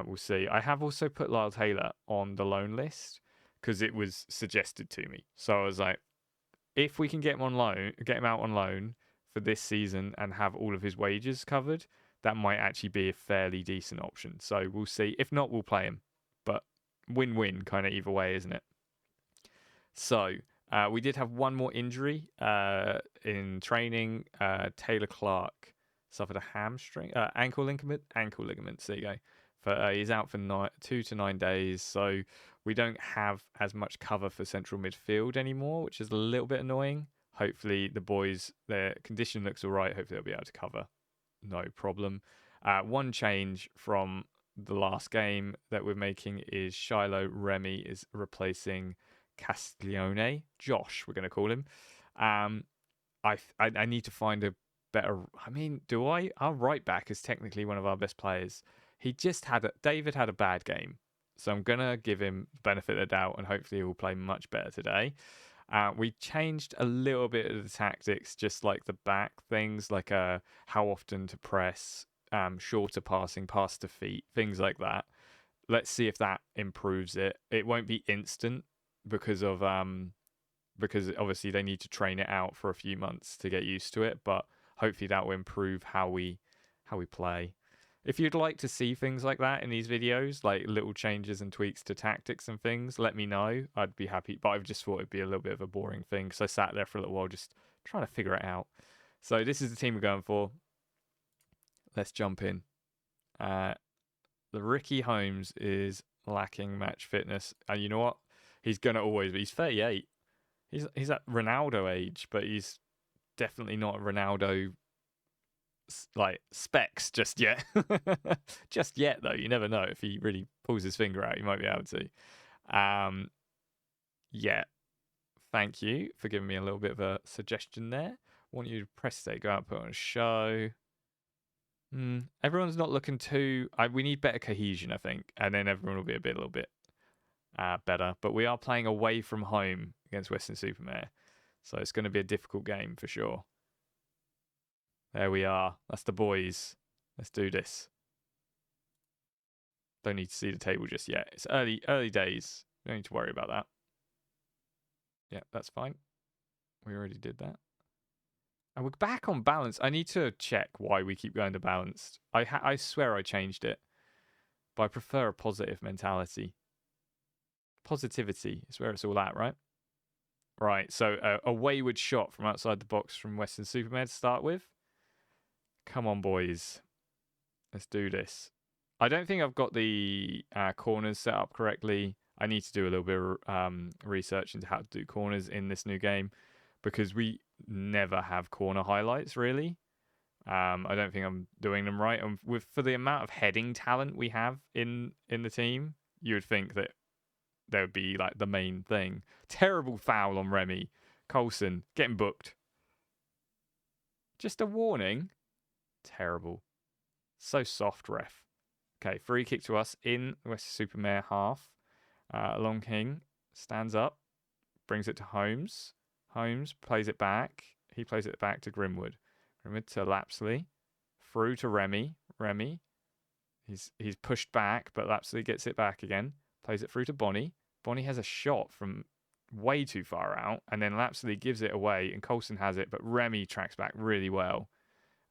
we'll see. I have also put Lyle Taylor on the loan list because it was suggested to me. So I was like, if we can get him on loan, get him out on loan for this season and have all of his wages covered, that might actually be a fairly decent option. So we'll see. If not, we'll play him. But win-win kind of either way, isn't it? So we did have one more injury in training. Taylor Clark suffered a hamstring, ankle ligament. Ankle ligaments. There you go. He's out for 2 to 9 days. So we don't have as much cover for central midfield anymore, which is a little bit annoying. Hopefully the boys, their condition looks all right. Hopefully they'll be able to cover. No problem. One change from the last game that we're making is Shiloh Remy is replacing Castiglione. Josh, we're going to call him. I need to find a better. I mean, do I? Our right back is technically one of our best players. David had a bad game, so I'm gonna give him the benefit of the doubt, and hopefully he will play much better today. We changed a little bit of the tactics, just like the back things, like how often to press, shorter passing, pass to feet, things like that. Let's see if that improves it. It won't be instant because obviously they need to train it out for a few months to get used to it, but hopefully that will improve how we play. If you'd like to see things like that in these videos, like little changes and tweaks to tactics and things, let me know. I'd be happy, but I've just thought it'd be a little bit of a boring thing, so I sat there for a little while just trying to figure it out. So this is the team we're going for. Let's jump in. The Ricky Holmes is lacking match fitness. And you know what? He's going to always be. He's 38. He's at Ronaldo age, but he's definitely not Ronaldo like specs just yet. Just yet though, you never know. If he really pulls his finger out, he might be able to. Yeah. Thank you for giving me a little bit of a suggestion there. Want you to press say, go out, put on a show. Everyone's not looking too. We need better cohesion, I think, and then everyone will be a little bit better. But we are playing away from home against Weston-super-Mare, so it's going to be a difficult game for sure. There we are. That's the boys. Let's do this. Don't need to see the table just yet. It's early days. Don't need to worry about that. Yeah, that's fine. We already did that. And we're back on balance. I need to check why we keep going to balanced. I swear I changed it. But I prefer a positive mentality. Positivity is where it's all at, right? Right, so a wayward shot from outside the box from Weston-super-Mare to start with. Come on, boys. Let's do this. I don't think I've got the corners set up correctly. I need to do a little bit of research into how to do corners in this new game because we never have corner highlights, really. I don't think I'm doing them right. And for the amount of heading talent we have in the team, you would think that there would be like the main thing. Terrible foul on Remy. Coulson, getting booked. Just a warning. Terrible. So soft, ref. Okay, free kick to us in Weston-super-Mare half. Long King stands up, brings it to Holmes. Holmes plays it back. He plays it back to Grimwood. Grimwood to Lapsley. Through to Remy. Remy. He's pushed back, but Lapsley gets it back again. Plays it through to Bonnie. Bonnie has a shot from way too far out, and then Lapsley gives it away, and Coulson has it, but Remy tracks back really well.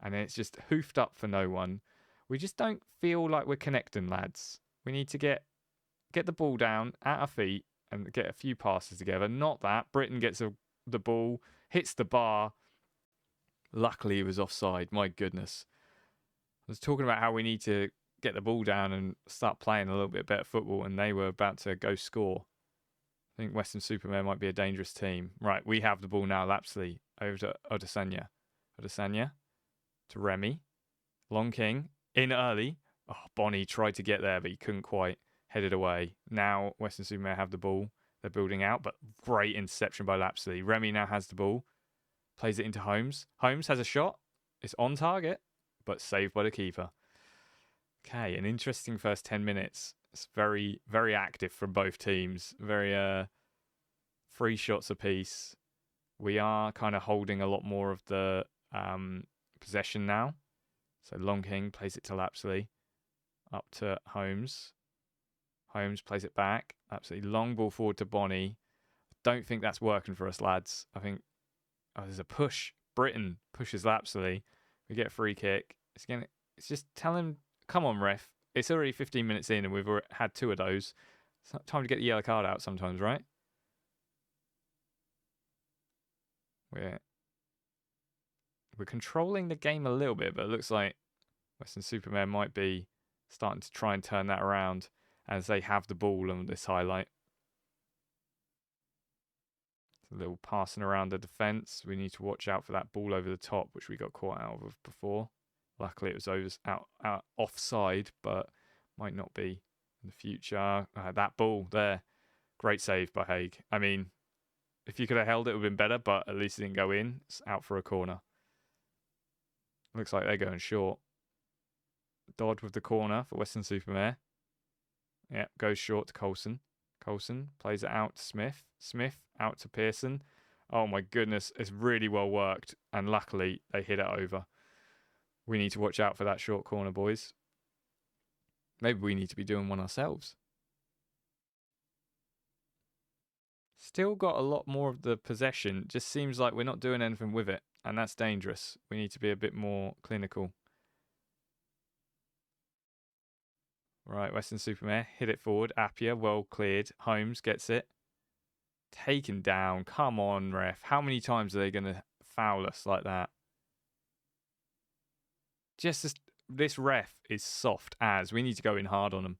And then it's just hoofed up for no one. We just don't feel like we're connecting, lads. We need to get the ball down at our feet and get a few passes together. Not that. Britain gets the ball, hits the bar. Luckily, he was offside. My goodness. I was talking about how we need to get the ball down and start playing a little bit better football, and they were about to go score. I think Weston-super-Mare might be a dangerous team. Right, we have the ball now. Lapsley over to Odesanya. Odesanya to Remy. Long King in early. Oh, Bonnie tried to get there, but he couldn't quite. Headed away. Now Weston-super-Mare have the ball. They're building out, but great interception by Lapsley. Remy now has the ball. Plays it into Holmes. Holmes has a shot. It's on target, but saved by the keeper. Okay, an interesting first 10 minutes. It's very, very active from both teams. Very 3 shots apiece. We are kind of holding a lot more of the possession now. So Long King plays it to Lapsley. Up to Holmes. Holmes plays it back. Absolutely long ball forward to Bonnie. Don't think that's working for us, lads. I think there's a push. Britain pushes Lapsley. We get a free kick. It's just tell him, come on, ref. It's already 15 minutes in and we've had 2 of those. It's time to get the yellow card out sometimes, right? We're controlling the game a little bit, but it looks like Weston-super-Mare might be starting to try and turn that around as they have the ball on this highlight. It's a little passing around the defence. We need to watch out for that ball over the top, which we got caught out of before. Luckily, it was out offside, but might not be in the future. That ball there, great save by Haig. I mean, if you could have held it, it would have been better, but at least it didn't go in. It's out for a corner. Looks like they're going short. Dodd with the corner for Weston-super-Mare. Yeah, goes short to Coulson. Coulson plays it out to Smith. Smith out to Pearson. Oh my goodness, it's really well worked. And luckily, they hit it over. We need to watch out for that short corner, boys. Maybe we need to be doing one ourselves. Still got a lot more of the possession. Just seems like we're not doing anything with it. And that's dangerous. We need to be a bit more clinical. Right, Weston-super-Mare hit it forward. Appiah, well cleared. Holmes gets it. Taken down. Come on, ref. How many times are they going to foul us like that? This ref is soft as. We need to go in hard on them.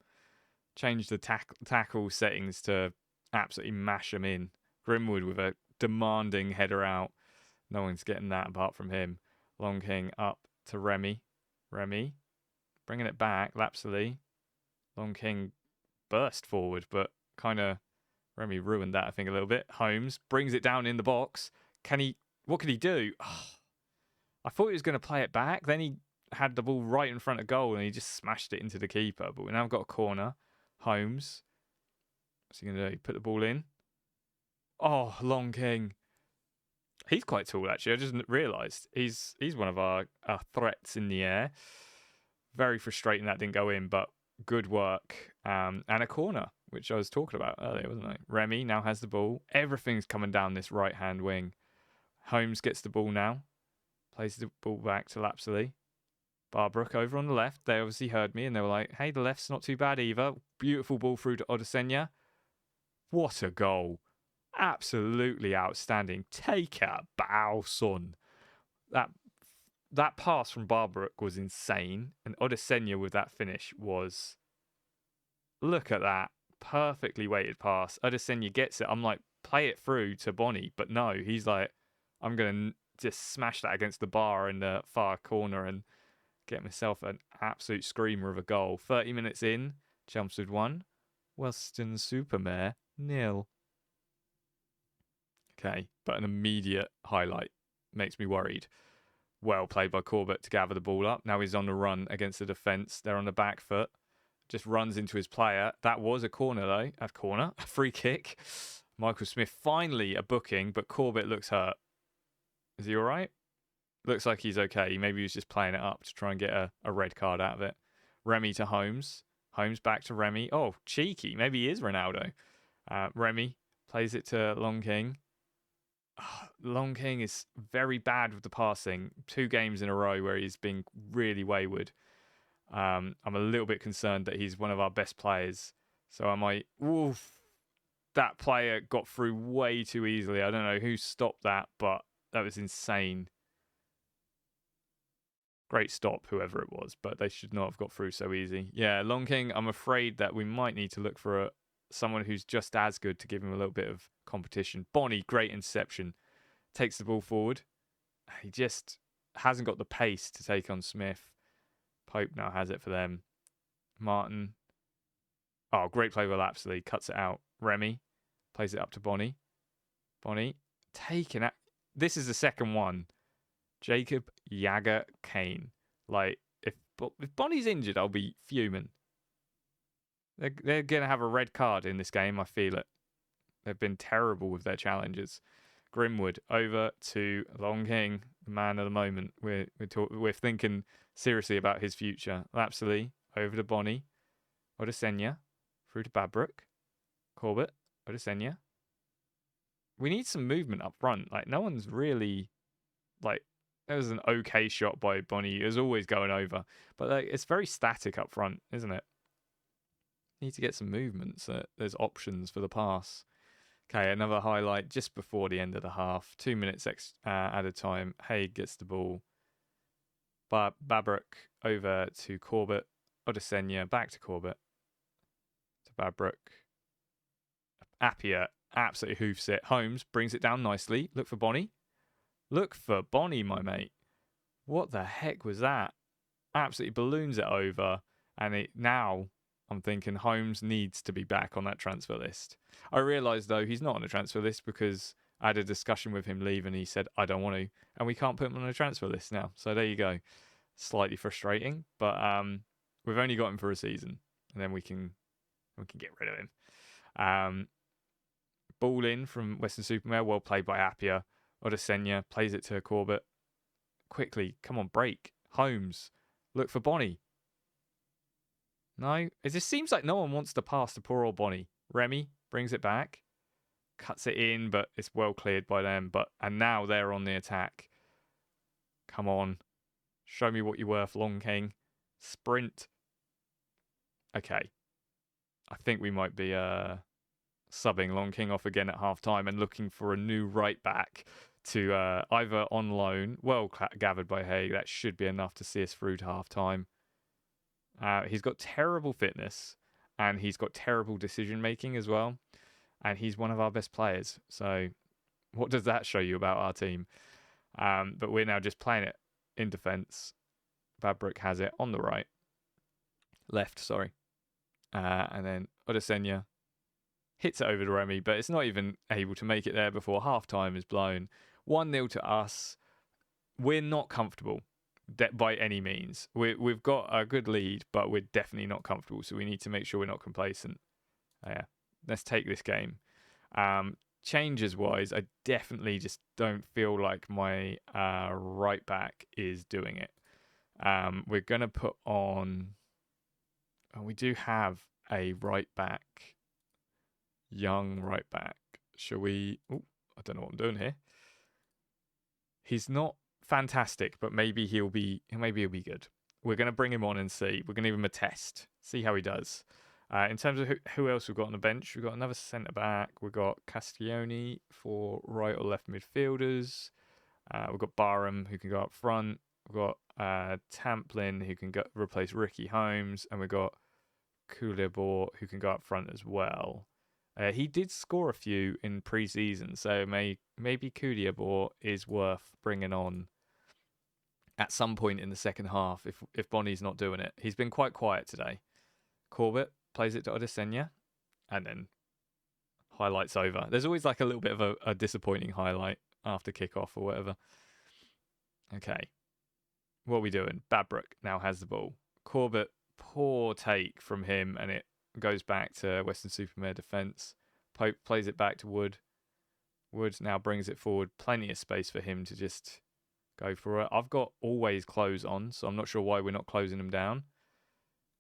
Change the tackle settings to absolutely mash them in. Grimwood with a demanding header out. No one's getting that apart from him. Long King up to Remy. Remy bringing it back. Lapsley. Long King burst forward, but kind of Remy ruined that, I think, a little bit. Holmes brings it down in the box. What can he do? Oh, I thought he was going to play it back. Then he had the ball right in front of goal and he just smashed it into the keeper. But we now got a corner. Holmes. What's he going to do? Put the ball in. Oh, Long King. He's quite tall, actually. I just realised. He's one of our threats in the air. Very frustrating that didn't go in, but good work. And a corner, which I was talking about earlier, wasn't I? Remy now has the ball. Everything's coming down this right-hand wing. Holmes gets the ball now. Plays the ball back to Lapsley. Barbrook over on the left. They obviously heard me and they were like, hey, the left's not too bad either. Beautiful ball through to Odesenya. What a goal. Absolutely outstanding. Take a bow, son. That pass from Barbrook was insane. And Odesenya with that finish was... Look at that. Perfectly weighted pass. Odesenya gets it. I'm like, play it through to Bonnie. But no, he's like, I'm going to just smash that against the bar in the far corner and get myself an absolute screamer of a goal. 30 minutes in, Chelmsford 1, Weston-super-Mare 0. Okay, but an immediate highlight makes me worried. Well played by Corbett to gather the ball up. Now he's on the run against the defence. They're on the back foot. Just runs into his player. That was a corner, though. A free kick. Michael Smith finally a booking, but Corbett looks hurt. Is he all right? Looks like he's okay. Maybe he was just playing it up to try and get a red card out of it. Remy to Holmes. Holmes back to Remy. Oh, cheeky. Maybe he is Ronaldo. Remy plays it to Long King. Long King is very bad with the passing. 2 games in a row where he's been really wayward. I'm a little bit concerned that he's one of our best players. So I might... Oof. That player got through way too easily. I don't know who stopped that, but that was insane. Great stop, whoever it was, but they should not have got through so easy. Yeah, Long King, I'm afraid that we might need to look for someone who's just as good to give him a little bit of competition. Bonnie, great interception. Takes the ball forward. He just hasn't got the pace to take on Smith. Pope now has it for them. Martin. Oh, great play with Lapsley. Cuts it out. Remy plays it up to Bonnie. Bonnie taken out. This is the second one. Jacob Jagger Kane. Like, if Bonnie's injured, I'll be fuming. They're going to have a red card in this game. I feel it. They've been terrible with their challenges. Grimwood over to Long King, the man of the moment. We're thinking seriously about his future. Lapsley over to Bonnie. Odesenya through to Babrook. Corbett. Odesenya. We need some movement up front. Like, no one's really, like, there was an okay shot by Bonnie. It was always going over. But like, it's very static up front, isn't it? Need to get some movement so there's options for the pass. Okay, another highlight just before the end of the half. 2 minutes added time. Haig gets the ball. Babrook over to Corbett. Odesenya back to Corbett. To Babrook. Appiah absolutely hoofs it. Holmes brings it down nicely. Look for Bonnie. Look for Bonnie, my mate. What the heck was that? Absolutely balloons it over. And now I'm thinking Holmes needs to be back on that transfer list. I realise, though, he's not on the transfer list because I had a discussion with him leaving. He said, I don't want to. And we can't put him on the transfer list now. So there you go. Slightly frustrating. But we've only got him for a season. And then we can get rid of him. Ball in from Weston-super-Mare. Well played by Appiah. Odesenya plays it to Corbett. Quickly. Come on, break. Holmes. Look for Bonnie. No, it just seems like no one wants to pass to poor old Bonnie. Remy brings it back, cuts it in, but it's well cleared by them. And now they're on the attack. Come on, show me what you're worth, Long King. Sprint. Okay, I think we might be subbing Long King off again at half time and looking for a new right back to either on loan. Well gathered by Haig. That should be enough to see us through to half time. He's got terrible fitness and he's got terrible decision making as well. And he's one of our best players. So what does that show you about our team? But we're now just playing it in defence. Babrook has it on the right. Left, sorry. And then Odesenya hits it over to Remy, but it's not even able to make it there before half time is blown. 1-0 to us. We're not comfortable. By any means. We've got a good lead, but we're definitely not comfortable, so we need to make sure we're not complacent. Yeah, let's take this game. Changes wise, I definitely just don't feel like my right back is doing it. We're going to put on... we do have a right back. Young right back. Shall we... Oh, I don't know what I'm doing here. He's not fantastic, but maybe he'll be good. We're going to bring him on and see. We're going to give him a test, see how he does. In terms of who else we've got on the bench, we've got another centre back. We've got Castiglione for right or left midfielders. We've got Barham who can go up front. We've got Tamplin who can replace Ricky Holmes, and we've got Koulibaly who can go up front as well. He did score a few in pre-season, so maybe Koulibaly is worth bringing on at some point in the second half if Bonnie's not doing it. He's been quite quiet today. Corbett plays it to Odesenya, and then highlights over. There's always like a little bit of a disappointing highlight after kickoff or whatever. Okay, what are we doing? Babrook now has the ball. Corbett, poor take from him, and it goes back to Weston-super-Mare defence. Pope plays it back to Wood. Wood now brings it forward. Plenty of space for him to just go for it. I've got always close on, so I'm not sure why we're not closing them down.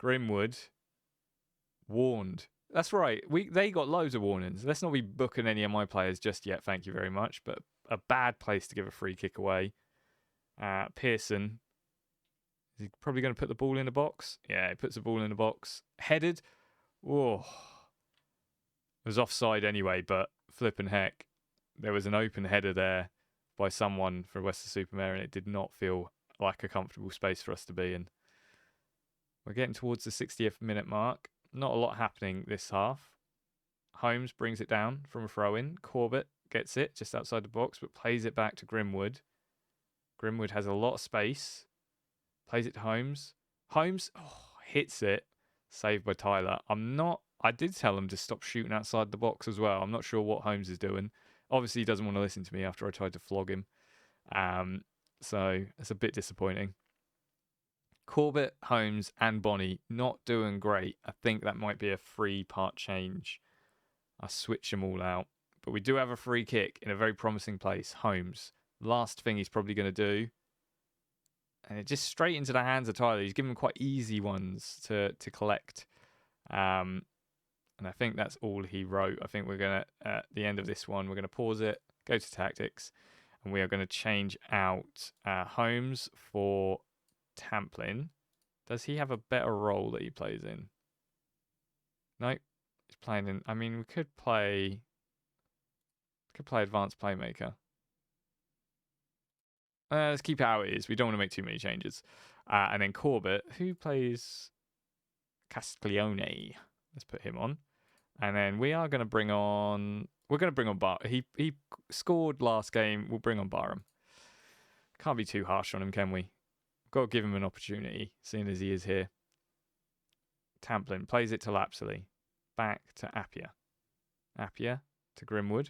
Grimwood warned. That's right. They got loads of warnings. Let's not be booking any of my players just yet. Thank you very much. But a bad place to give a free kick away. Pearson. Is he probably going to put the ball in the box? Yeah, he puts the ball in the box. Headed. Oh. It was offside anyway, but flipping heck. There was an open header there by someone for Weston-super-Mare, and it did not feel like a comfortable space for us to be in. We're getting towards the 60th minute mark. Not a lot happening this half. Holmes brings it down from a throw-in. Corbett gets it just outside the box, but plays it back to Grimwood. Grimwood has a lot of space. Plays it to Holmes. Holmes hits it. Saved by Tyler. I did tell him to stop shooting outside the box as well. I'm not sure what Holmes is doing. Obviously, he doesn't want to listen to me after I tried to flog him. So it's a bit disappointing. Corbett, Holmes, and Bonnie not doing great. I think that might be a 3-part change. I'll switch them all out. But we do have a free kick in a very promising place. Holmes. Last thing he's probably going to do. And it just straight into the hands of Tyler. He's given him quite easy ones to collect. And I think that's all he wrote. I think we're going to, at the end of this one, we're going to pause it, go to tactics, and we are going to change out Holmes for Tamplin. Does he have a better role that he plays in? No, he's playing in. I mean, we could play advanced playmaker. Let's keep it how it is. We don't want to make too many changes. And then Corbett, who plays Castiglione. Let's put him on. And then we are going to bring on. We're going to bring on Bar. He scored last game. We'll bring on Barham. Can't be too harsh on him, can we? Got to give him an opportunity, seeing as he is here. Tamplin plays it to Lapsley. Back to Appiah. Appiah to Grimwood.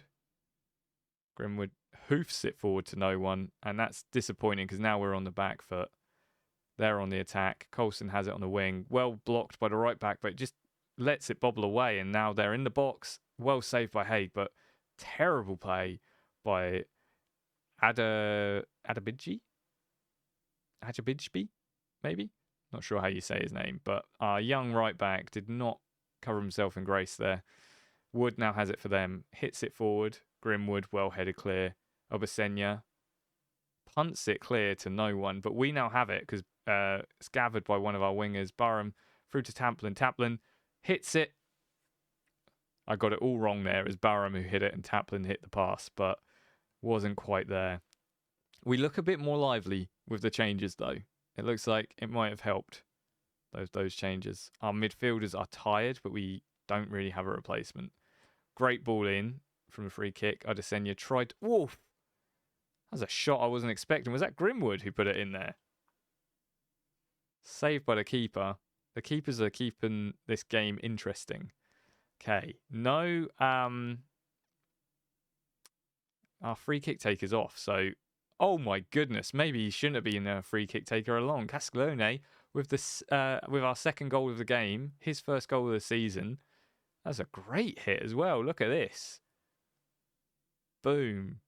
Grimwood hoofs it forward to no one, and that's disappointing because now we're on the back foot. They're on the attack. Coulson has it on the wing. Well blocked by the right back, but just lets it bobble away, and now they're in the box. Well saved by Haig, but terrible play by Adabidji, maybe? Not sure how you say his name, but our young right back did not cover himself in grace there. Wood now has it for them. Hits it forward. Grimwood, well headed clear. Obasenya punts it clear to no one, but we now have it because it's gathered by one of our wingers. Barham through to Tamplin. Tamplin hits it. I got it all wrong there. It was Barham who hit it and Tamplin hit the pass, but wasn't quite there. We look a bit more lively with the changes, though. It looks like it might have helped, those changes. Our midfielders are tired, but we don't really have a replacement. Great ball in from a free kick. Adesanya tried. Woof! That was a shot I wasn't expecting. Was that Grimwood who put it in there? Saved by the keeper. The keepers are keeping this game interesting. Okay. No, our free kick taker's off, so oh my goodness, maybe he shouldn't have been a free kick taker along. Castiglione with this with our second goal of the game, his first goal of the season. That's a great hit as well. Look at this. Boom.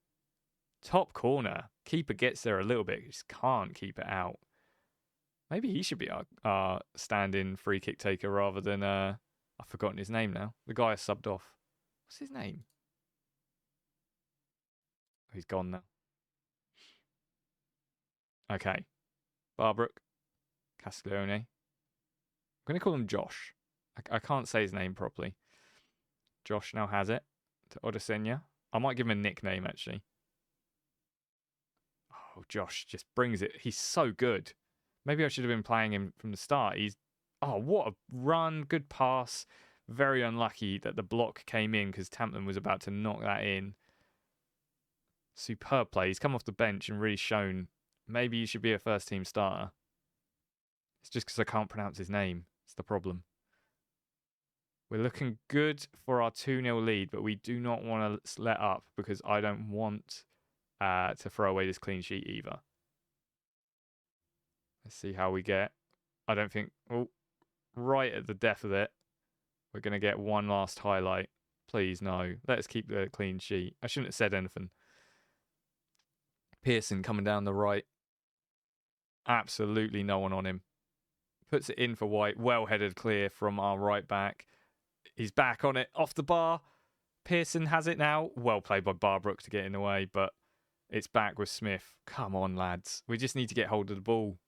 Top corner. Keeper gets there a little bit. Just can't keep it out. Maybe he should be our stand-in free kick taker rather than I've forgotten his name now. The guy I subbed off. What's his name? Oh, he's gone now. Okay. Barbrook. Castiglione. I'm going to call him Josh. I can't say his name properly. Josh now has it to Odesenya. I might give him a nickname, actually. Oh, Josh just brings it. He's so good. Maybe I should have been playing him from the start. Oh, what a run. Good pass. Very unlucky that the block came in because Tamplin was about to knock that in. Superb play. He's come off the bench and really shown maybe he should be a first-team starter. It's just because I can't pronounce his name. It's the problem. We're looking good for our 2-0 lead, but we do not want to let up because I don't want to throw away this clean sheet either. Let's see how we get. I don't think... Oh, right at the death of it. We're going to get one last highlight. Please, no. Let us keep the clean sheet. I shouldn't have said anything. Pearson coming down the right. Absolutely no one on him. Puts it in for White. Well headed clear from our right back. He's back on it. Off the bar. Pearson has it now. Well played by Barbrook to get in the way, but it's back with Smith. Come on, lads. We just need to get hold of the ball.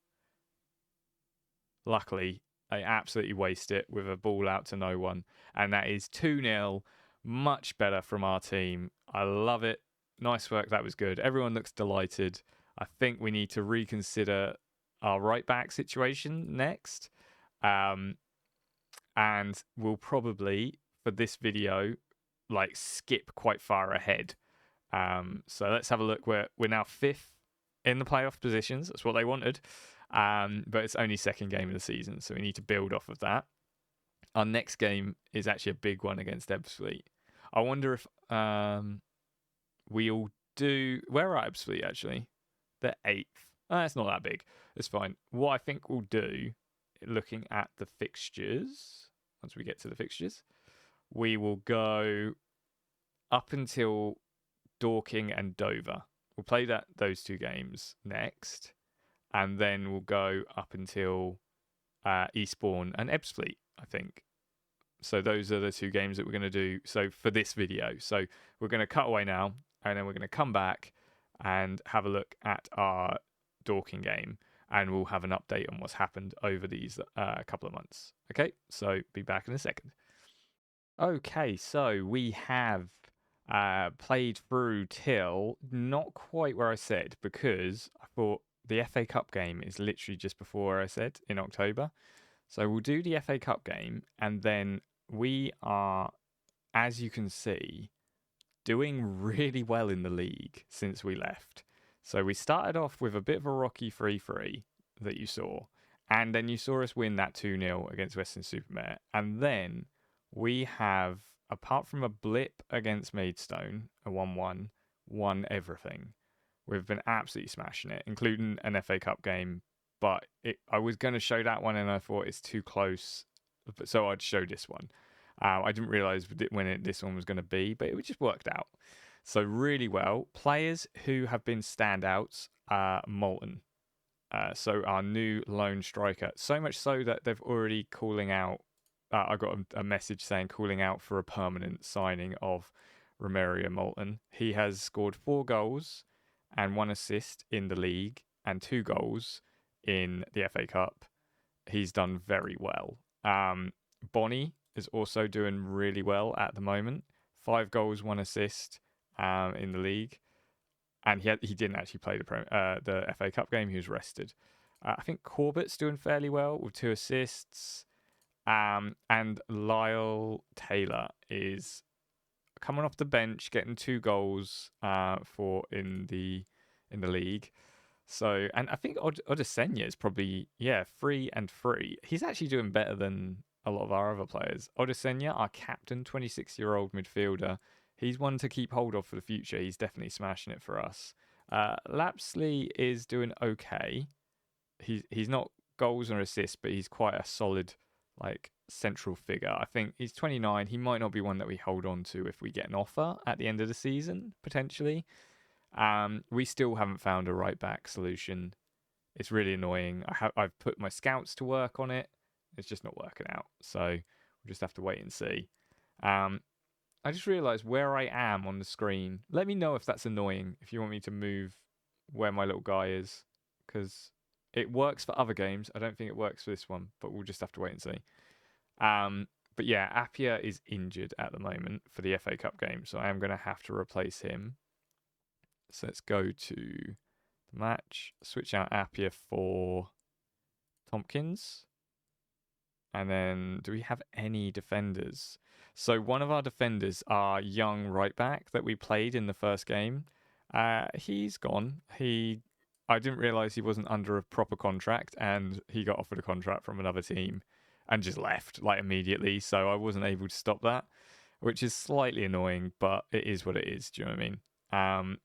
Luckily, they absolutely waste it with a ball out to no one. And that is 2-0. Much better from our team. I love it. Nice work. That was good. Everyone looks delighted. I think we need to reconsider our right back situation next. And we'll probably, for this video, skip quite far ahead. So let's have a look. We're now 5th in the playoff positions. That's what they wanted. But it's only second game of the season, so we need to build off of that. Our next game is actually a big one against Ebbsfleet. I wonder if we'll do... Where are Ebbsfleet, actually? They're 8th. It's not that big. It's fine. What I think we'll do, looking at the fixtures, once we get to the fixtures, we will go up until Dorking and Dover. We'll play those two games next, and then we'll go up until Eastbourne and Ebbsfleet, I think. So those are the two games that we're going to do. So for this video, so we're going to cut away now, and then we're going to come back and have a look at our Dorking game, and we'll have an update on what's happened over these couple of months. Okay, so be back in a second. Okay, so we have played through till not quite where I said, because I thought the FA Cup game is literally just before I said in October. So we'll do the FA Cup game, and then we are, as you can see, doing really well in the league since we left. So we started off with a bit of a rocky 3-3 that you saw, and then you saw us win that 2-0 against Weston-super-Mare, and then we have, apart from a blip against Maidstone, a 1-1, won everything. We've been absolutely smashing it, including an FA Cup game, but I was going to show that one and I thought it's too close, so I'd show this one. I didn't realise when this one was going to be, but it just worked out. So really well. Players who have been standouts are Moulton. So our new lone striker. So much so that they've already calling out. I got a message saying calling out for a permanent signing of Romario Moulton. He has scored 4 goals and 1 assist in the league and 2 goals in the FA Cup. He's done very well. Bonnie is also doing really well at the moment. 5 goals, 1 assist in the league. And he didn't actually play the FA Cup game. He was rested. I think Corbett's doing fairly well with 2 assists. And Lyle Taylor is coming off the bench, getting 2 goals in the league. So, and I think Odesenya is probably 3 and 3. He's actually doing better than a lot of our other players. Odesenya, our captain, 26-year-old midfielder, he's one to keep hold of for the future. He's definitely smashing it for us. Lapsley is doing okay. He's not goals or assists, but he's quite a solid central figure. I think he's 29. He might not be one that we hold on to if we get an offer at the end of the season, potentially. We still haven't found a right back solution. It's really annoying. I've put my scouts to work on it. It's just not working out. So we'll just have to wait and see. I just realised where I am on the screen. Let me know if that's annoying, if you want me to move where my little guy is, because it works for other games. I don't think it works for this one, but we'll just have to wait and see. But yeah, Appiah is injured at the moment for the FA Cup game, so I am going to have to replace him. So let's go to the match, switch out Appiah for Tompkins. And then, do we have any defenders? So one of our defenders, our young right back that we played in the first game, he's gone. I didn't realise he wasn't under a proper contract, and he got offered a contract from another team and just left immediately. So I wasn't able to stop that, which is slightly annoying, but it is what it is. Do you know what I mean?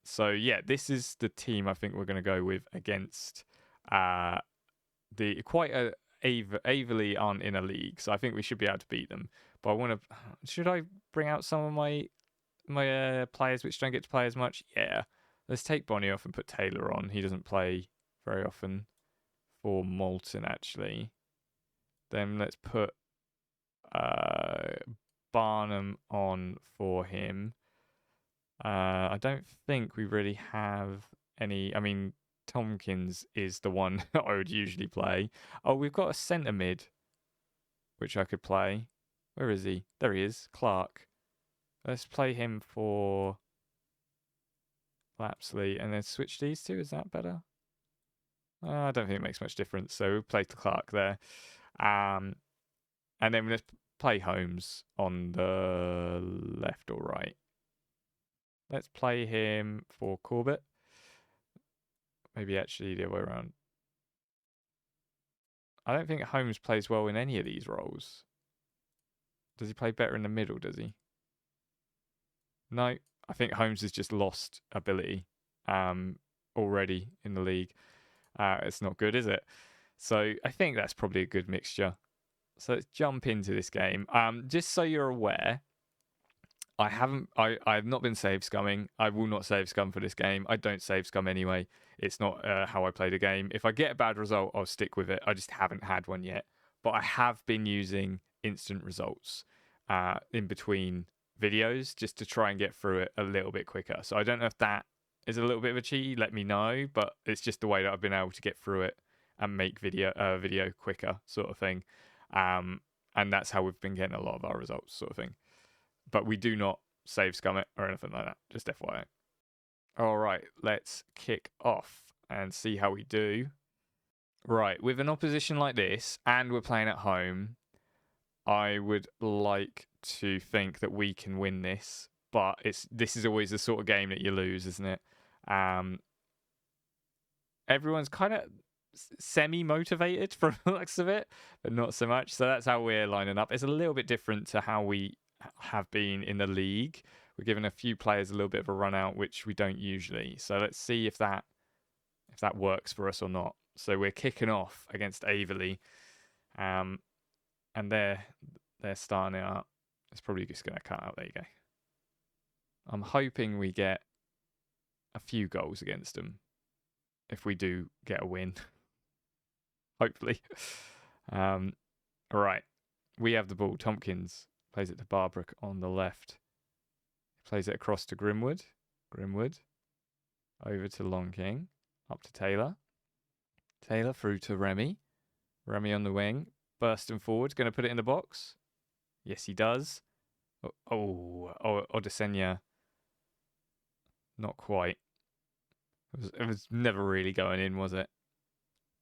So yeah, this is the team I think we're going to go with against the Averley aren't in a league, so I think we should be able to beat them. But I want to. Should I bring out some of my players which don't get to play as much? Yeah, let's take Bonnie off and put Taylor on. He doesn't play very often for Moulton actually. Then let's put Barnum on for him. I don't think we really have any. I mean, Tompkins is the one that I would usually play. Oh, we've got a centre mid, which I could play. Where is he? There he is, Clark. Let's play him for Lapsley and then switch these two. Is that better? I don't think it makes much difference. So we'll play to Clark there. And then let's play Holmes on the left or right. Let's play him for Corbett. Maybe actually the other way around. I don't think Holmes plays well in any of these roles. Does he play better in the middle, does he? No, I think Holmes has just lost ability. already in the league. It's not good, is it? So I think that's probably a good mixture. So let's jump into this game. Just so you're aware, I've not been save scumming. I will not save scum for this game. I don't save scum anyway. It's not how I play the game. If I get a bad result, I'll stick with it. I just haven't had one yet. But I have been using instant results in between videos just to try and get through it a little bit quicker. So I don't know if that is a little bit of a cheat. Let me know. But it's just the way that I've been able to get through it and make video quicker, sort of thing. And that's how we've been getting a lot of our results, sort of thing. But we do not save scum it or anything like that. Just FYI. All right, let's kick off and see how we do. Right, with an opposition like this, and we're playing at home, I would like to think that we can win this. But this is always the sort of game that you lose, isn't it? Everyone's kind of semi-motivated from the looks of it, but not so much. So that's how we're lining up. It's a little bit different to how we have been in the league. We're giving a few players a little bit of a run out, which we don't usually. So let's see if that works for us or not. So we're kicking off against Averley, and they're starting out. It's probably just going to cut out. There you go. I'm hoping we get a few goals against them if we do get a win. Hopefully. All right. We have the ball. Tompkins plays it to Barbrook on the left. Plays it across to Grimwood. Grimwood. Over to Long King. Up to Taylor. Taylor through to Remy. Remy on the wing. Bursting forward. Going to put it in the box. Yes, he does. Oh, Odesenya. Not quite. It was never really going in, was it?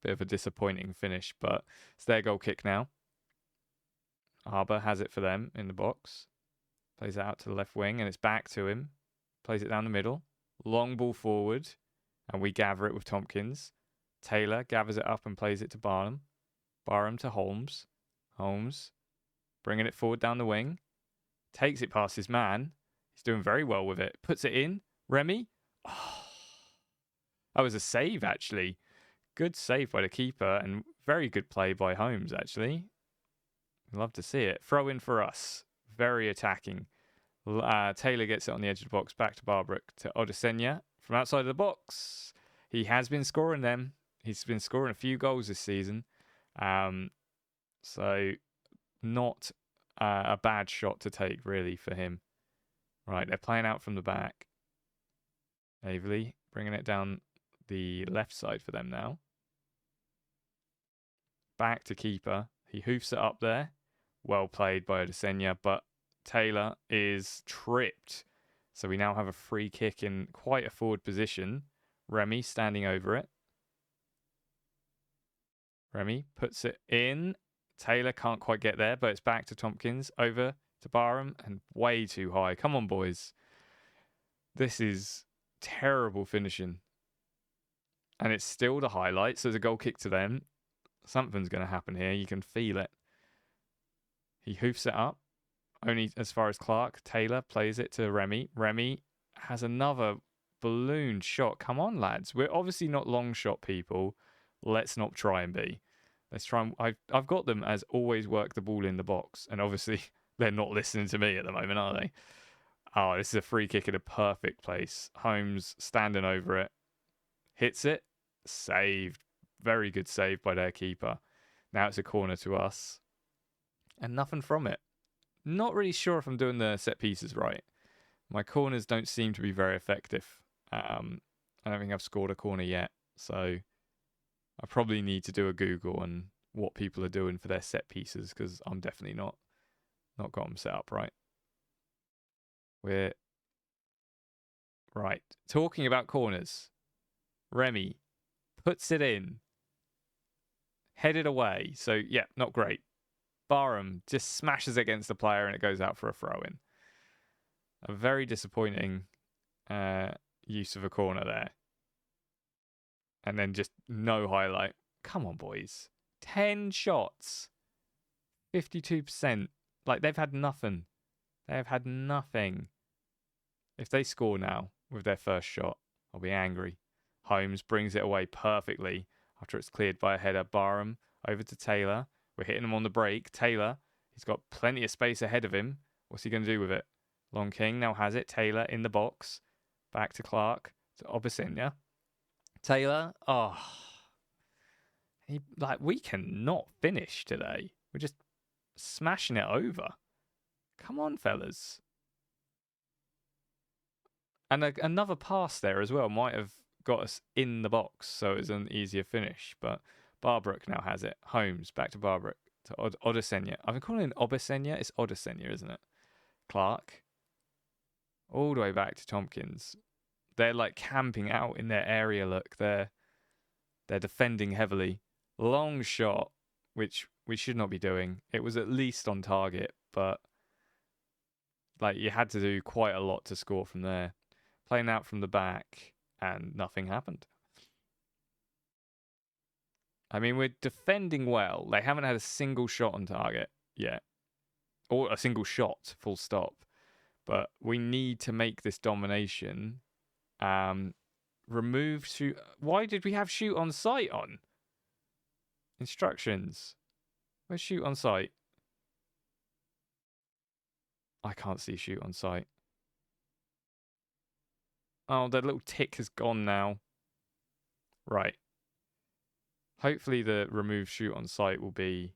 Bit of a disappointing finish, but it's their goal kick now. Harbour has it for them in the box. Plays it out to the left wing, and it's back to him. Plays it down the middle. Long ball forward, and we gather it with Tompkins. Taylor gathers it up and plays it to Barham. Barham to Holmes. Holmes bringing it forward down the wing. Takes it past his man. He's doing very well with it. Puts it in. Remy. Oh, that was a save, actually. Good save by the keeper and very good play by Holmes, actually. Love to see it. Throw in for us. Very attacking. Taylor gets it on the edge of the box. Back to Barbrook. To Odesenya from outside of the box. He has been scoring them. He's been scoring a few goals this season. So not a bad shot to take, really, for him. Right, they're playing out from the back. Averley bringing it down the left side for them now. Back to keeper. He hoofs it up there. Well played by Odesenya, but Taylor is tripped. So we now have a free kick in quite a forward position. Remy standing over it. Remy puts it in. Taylor can't quite get there, but it's back to Tompkins. Over to Barham and way too high. Come on, boys. This is terrible finishing. And it's still the highlights. So there's a goal kick to them. Something's going to happen here. You can feel it. He hoofs it up. Only as far as Clark. Taylor plays it to Remy. Remy has another balloon shot. Come on, lads. We're obviously not long shot people. Let's not try and be. Let's try and... I've got them as always work the ball in the box. And obviously they're not listening to me at the moment, are they? Oh, this is a free kick in a perfect place. Holmes standing over it. Hits it. Saved. Very good save by their keeper. Now it's a corner to us. And nothing from it. Not really sure if I'm doing the set pieces right. My corners don't seem to be very effective. I don't think I've scored a corner yet. So I probably need to do a Google on what people are doing for their set pieces, because I'm definitely not got them set up right. We're right. Talking about corners. Remy puts it in. Headed away. So, yeah, not great. Barham just smashes against the player and it goes out for a throw-in. A very disappointing use of a corner there. And then just no highlight. Come on, boys. 10 shots. 52%. Like, they've had nothing. They have had nothing. If they score now with their first shot, I'll be angry. Holmes brings it away perfectly after it's cleared by a header. Barham over to Taylor. We're hitting him on the break. Taylor, he's got plenty of space ahead of him. What's he going to do with it? Long King now has it. Taylor in the box. Back to Clark. To Obasenya. Taylor. Oh. We cannot finish today. We're just smashing it over. Come on, fellas. And another pass there as well might have got us in the box, so it was an easier finish. But Barbrook now has it. Holmes, back to Barbrook. To Odesenya. I've been calling it Obasenya. It's Odesenya, isn't it? Clark. All the way back to Tompkins. They're like camping out in their area, look. They're defending heavily. Long shot, which we should not be doing. It was at least on target, but like you had to do quite a lot to score from there. Playing out from the back, and nothing happened. I mean, we're defending well. They haven't had a single shot on target yet. Or a single shot, full stop. But we need to make this domination. Remove shoot. Why did we have shoot on sight on? Instructions. Where's shoot on sight? I can't see shoot on sight. Oh, that little tick has gone now. Right. Hopefully the remove shoot on sight will be...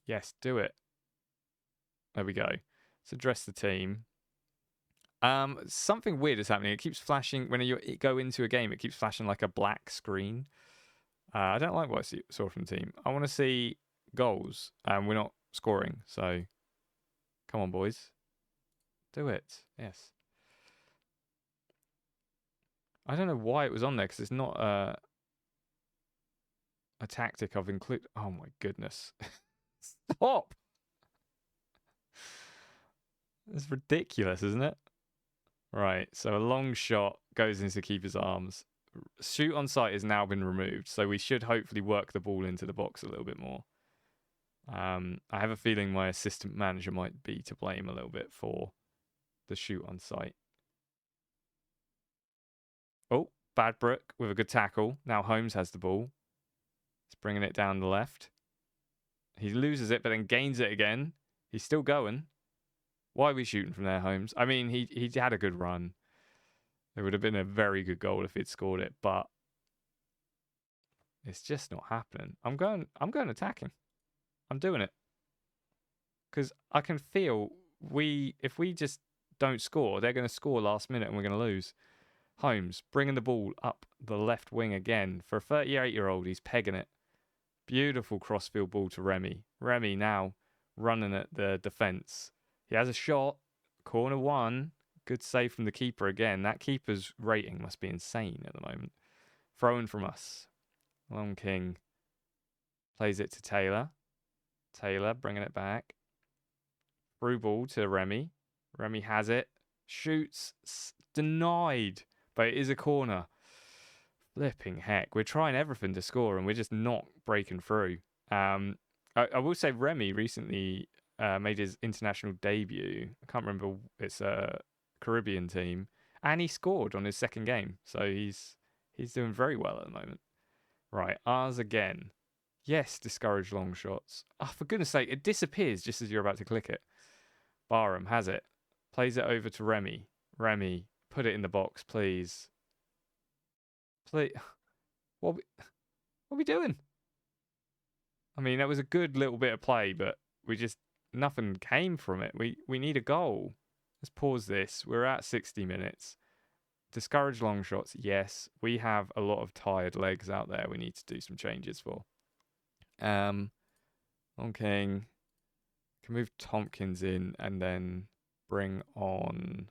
Yes, do it. There we go. Let's address the team. Something weird is happening. It keeps flashing when you go into a game. It keeps flashing like a black screen. I don't like what I saw from the team. I want to see goals. We're not scoring, so come on, boys. Do it. Yes. I don't know why it was on there because it's not a tactic I've included. Oh my goodness. Stop. It's ridiculous, isn't it? Right, so a long shot goes into the keeper's arms. Shoot on sight has now been removed, so we should hopefully work the ball into the box a little bit more. I have a feeling my assistant manager might be to blame a little bit for the shoot on sight. Oh, Badbrook with a good tackle. Now Holmes has the ball. He's bringing it down the left. He loses it, but then gains it again. He's still going. Why are we shooting from there, Holmes? I mean, he had a good run. It would have been a very good goal if he'd scored it, but it's just not happening. I'm going attacking. I'm doing it. Because I can feel if we just don't score, they're going to score last minute and we're going to lose. Holmes bringing the ball up the left wing again. For a 38-year-old, he's pegging it. Beautiful crossfield ball to Remy. Remy now running at the defence. He has a shot. Corner one. Good save from the keeper again. That keeper's rating must be insane at the moment. Thrown from us. Long King plays it to Taylor. Taylor bringing it back. Through ball to Remy. Remy has it. Shoots. Denied. But it is a corner. Flipping heck. We're trying everything to score and we're just not breaking through. I will say Remy recently made his international debut. I can't remember. It's a Caribbean team. And he scored on his second game. So he's doing very well at the moment. Right. Ours again. Yes, discourage long shots. Oh, for goodness sake. It disappears just as you're about to click it. Barham has it. Plays it over to Remy. Remy, put it in the box, please. Please. What are we doing? I mean, that was a good little bit of play, but nothing came from it. We need a goal. Let's pause this. We're at 60 minutes. Discourage long shots. Yes, we have a lot of tired legs out there we need to do some changes for. Long King can move Tompkins in and then bring on...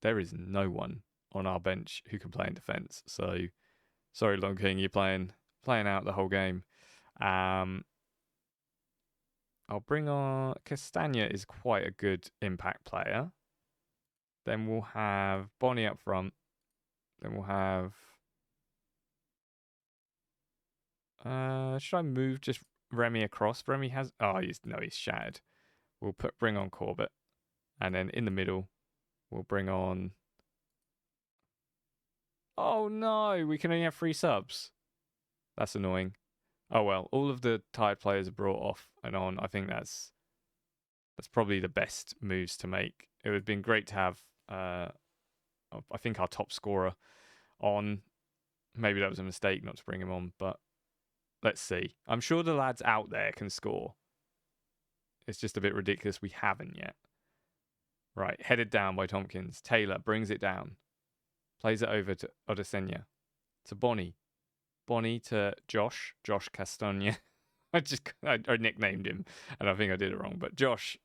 There is no one on our bench who can play in defence. So, sorry, Long King, you're playing out the whole game. I'll bring on... Castagna is quite a good impact player. Then we'll have Bonnie up front. Then we'll have... should I move just Remy across? Remy has... Oh, he's shattered. We'll bring on Corbett. And then in the middle, we'll bring on... Oh no, we can only have 3 subs. That's annoying. Oh well, all of the tired players are brought off and on. I think that's probably the best moves to make. It would have been great to have, I think, our top scorer on. Maybe that was a mistake not to bring him on, but let's see. I'm sure the lads out there can score. It's just a bit ridiculous we haven't yet. Right, headed down by Tompkins. Taylor brings it down. Plays it over to Odesenya. To Bonnie. Bonnie to Josh. Josh Castagne. I nicknamed him, and I think I did it wrong. But Josh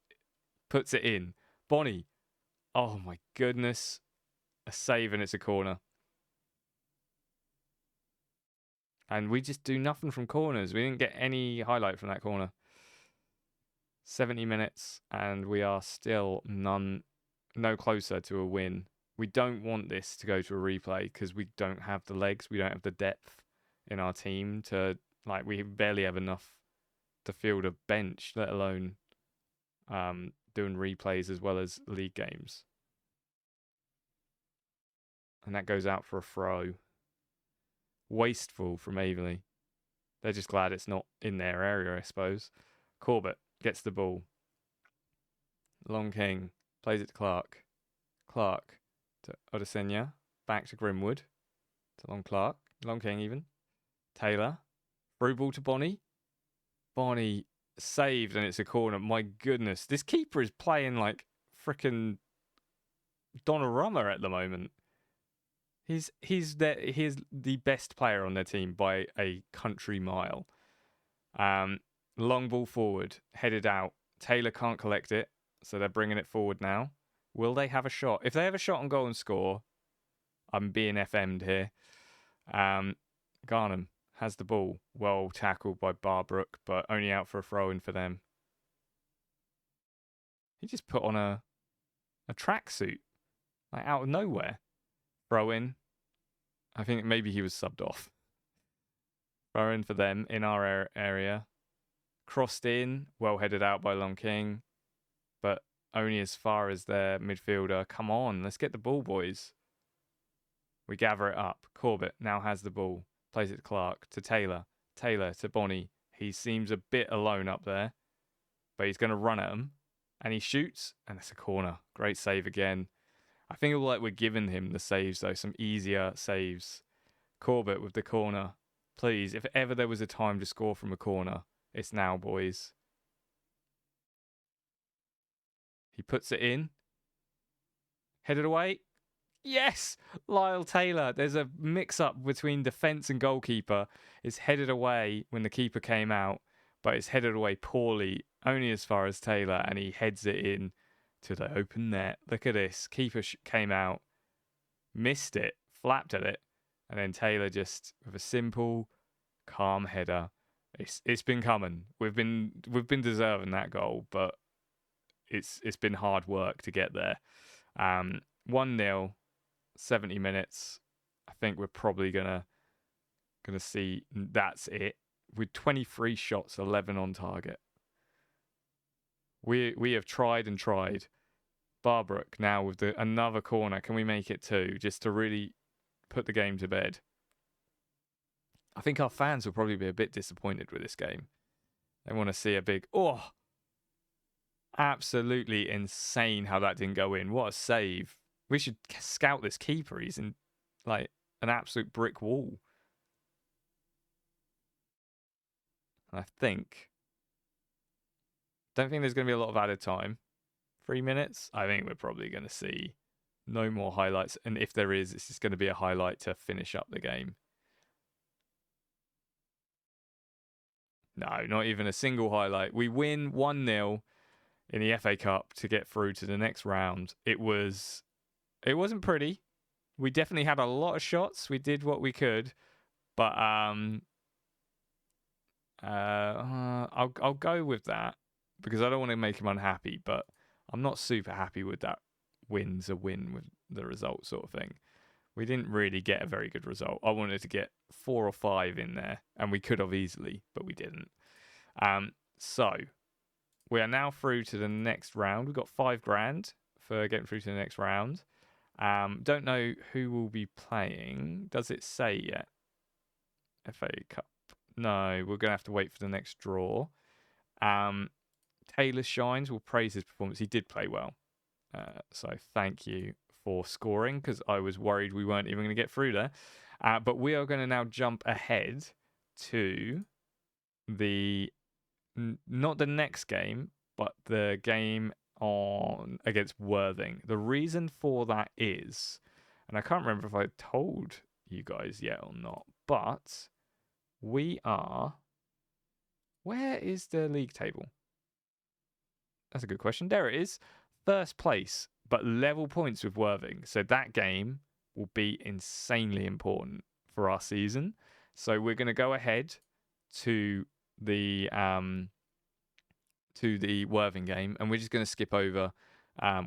puts it in. Bonnie. Oh my goodness. A save and it's a corner. And we just do nothing from corners. We didn't get any highlight from that corner. 70 minutes, and we are still no closer to a win. We don't want this to go to a replay because we don't have the legs. We don't have the depth in our team to, we barely have enough to field a bench, let alone doing replays as well as league games. And that goes out for a throw. Wasteful from Averley. They're just glad it's not in their area, I suppose. Corbett gets the ball. Long King plays it to Clark. Clark to Odesenya. Back to Grimwood. To Long Clark. Long King even. Taylor. Through ball to Bonnie. Bonnie saved and it's a corner. My goodness. This keeper is playing like frickin' Donnarumma at the moment. He's the best player on their team by a country mile. Long ball forward, headed out. Taylor can't collect it, so they're bringing it forward now. Will they have a shot? If they have a shot on goal and score, I'm being FM'd here. Garnham has the ball. Well tackled by Barbrook, but only out for a throw-in for them. He just put on a tracksuit, out of nowhere. Throw-in. I think maybe he was subbed off. Throw-in for them in our area. Crossed in, well headed out by Long King, but only as far as their midfielder. Come on, let's get the ball, boys. We gather it up. Corbett now has the ball. Plays it to Clark, to Taylor. Taylor to Bonnie. He seems a bit alone up there, but he's going to run at him. And he shoots, and it's a corner. Great save again. I think it we're giving him the saves, though, some easier saves. Corbett with the corner. Please, if ever there was a time to score from a corner, it's now, boys. He puts it in. Headed away. Yes! Lyle Taylor. There's a mix-up between defence and goalkeeper. It's headed away when the keeper came out, but it's headed away poorly, only as far as Taylor, and he heads it in to the open net. Look at this. Keeper came out, missed it, flapped at it, and then Taylor just with a simple, calm header. It's been coming. We've been deserving that goal, but it's been hard work to get there. 1-0, 70 minutes. I think we're probably gonna see that's it. With 23 shots, 11 on target. We have tried and tried. Barbrook now with another corner. Can we make it 2 just to really put the game to bed? I think our fans will probably be a bit disappointed with this game. They want to see a big, absolutely insane how that didn't go in. What a save. We should scout this keeper. He's in an absolute brick wall. I don't think there's going to be a lot of added time. 3 minutes. I think we're probably going to see no more highlights. And if there is, it's just going to be a highlight to finish up the game. No, not even a single highlight. We win 1-0 in the FA Cup to get through to the next round. It wasn't pretty. We definitely had a lot of shots. We did what we could, but I'll go with that because I don't want to make him unhappy, but I'm not super happy with that. Win's a win with the result sort of thing. We didn't really get a very good result. I wanted to get 4 or 5 in there, and we could have easily, but we didn't. So we are now through to the next round. We've got $5,000 for getting through to the next round. Don't know who will be playing. Does it say yet? FA Cup. No, we're going to have to wait for the next draw. Taylor Shines will praise his performance. He did play well. So thank you for scoring, because I was worried we weren't even going to get through there. But we are going to now jump ahead to not the next game, but the game on against Worthing. The reason for that is, and I can't remember if I told you guys yet or not, but we are... Where is the league table? That's a good question. There it is. First place, but level points with Worthing. So that game will be insanely important for our season. So we're going to go ahead to the Worthing game, and we're just going to skip over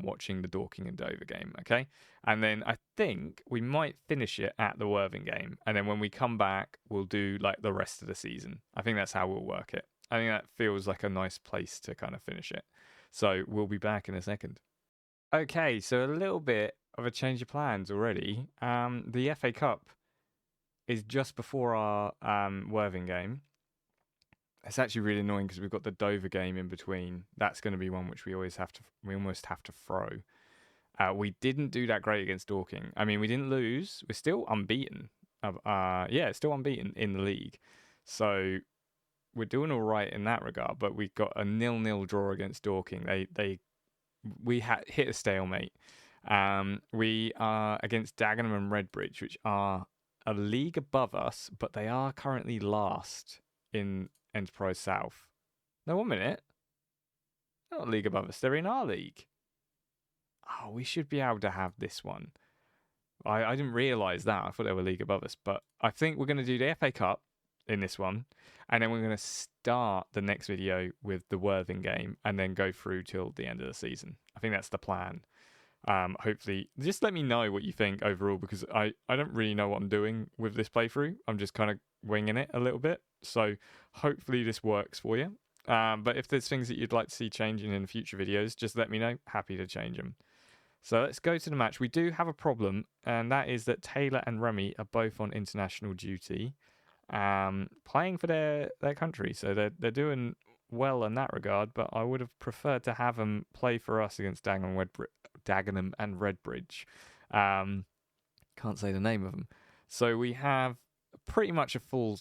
watching the Dorking and Dover game, okay? And then I think we might finish it at the Worthing game, and then when we come back, we'll do like the rest of the season. I think that's how we'll work it. I think that feels like a nice place to kind of finish it. So we'll be back in a second. Okay, so a little bit of a change of plans already. The FA Cup is just before our Worthing game. It's actually really annoying because we've got the Dover game in between. That's going to be one which we almost have to throw. We didn't do that great against Dorking. I mean, we didn't lose. We're still unbeaten. Still unbeaten in the league. So we're doing all right in that regard. But we got a 0-0 draw against Dorking. We hit a stalemate. We are against Dagenham and Redbridge, which are a league above us, but they are currently last in Enterprise South. No, 1 minute. They're not a league above us. They're in our league. Oh, we should be able to have this one. I didn't realise that. I thought they were a league above us. But I think we're going to do the FA Cup in this one. And then we're going to start the next video with the Worthing game and then go through till the end of the season. I think that's the plan. Hopefully, just let me know what you think overall, because I don't really know what I'm doing with this playthrough. I'm just kind of winging it a little bit. So hopefully this works for you. But if there's things that you'd like to see changing in future videos, just let me know. Happy to change them. So let's go to the match. We do have a problem, and that is that Taylor and Remy are both on international duty, playing for their country. So they're doing well in that regard, but I would have preferred to have them play for us against Dagenham and Redbridge. Can't say the name of them. So we have pretty much a full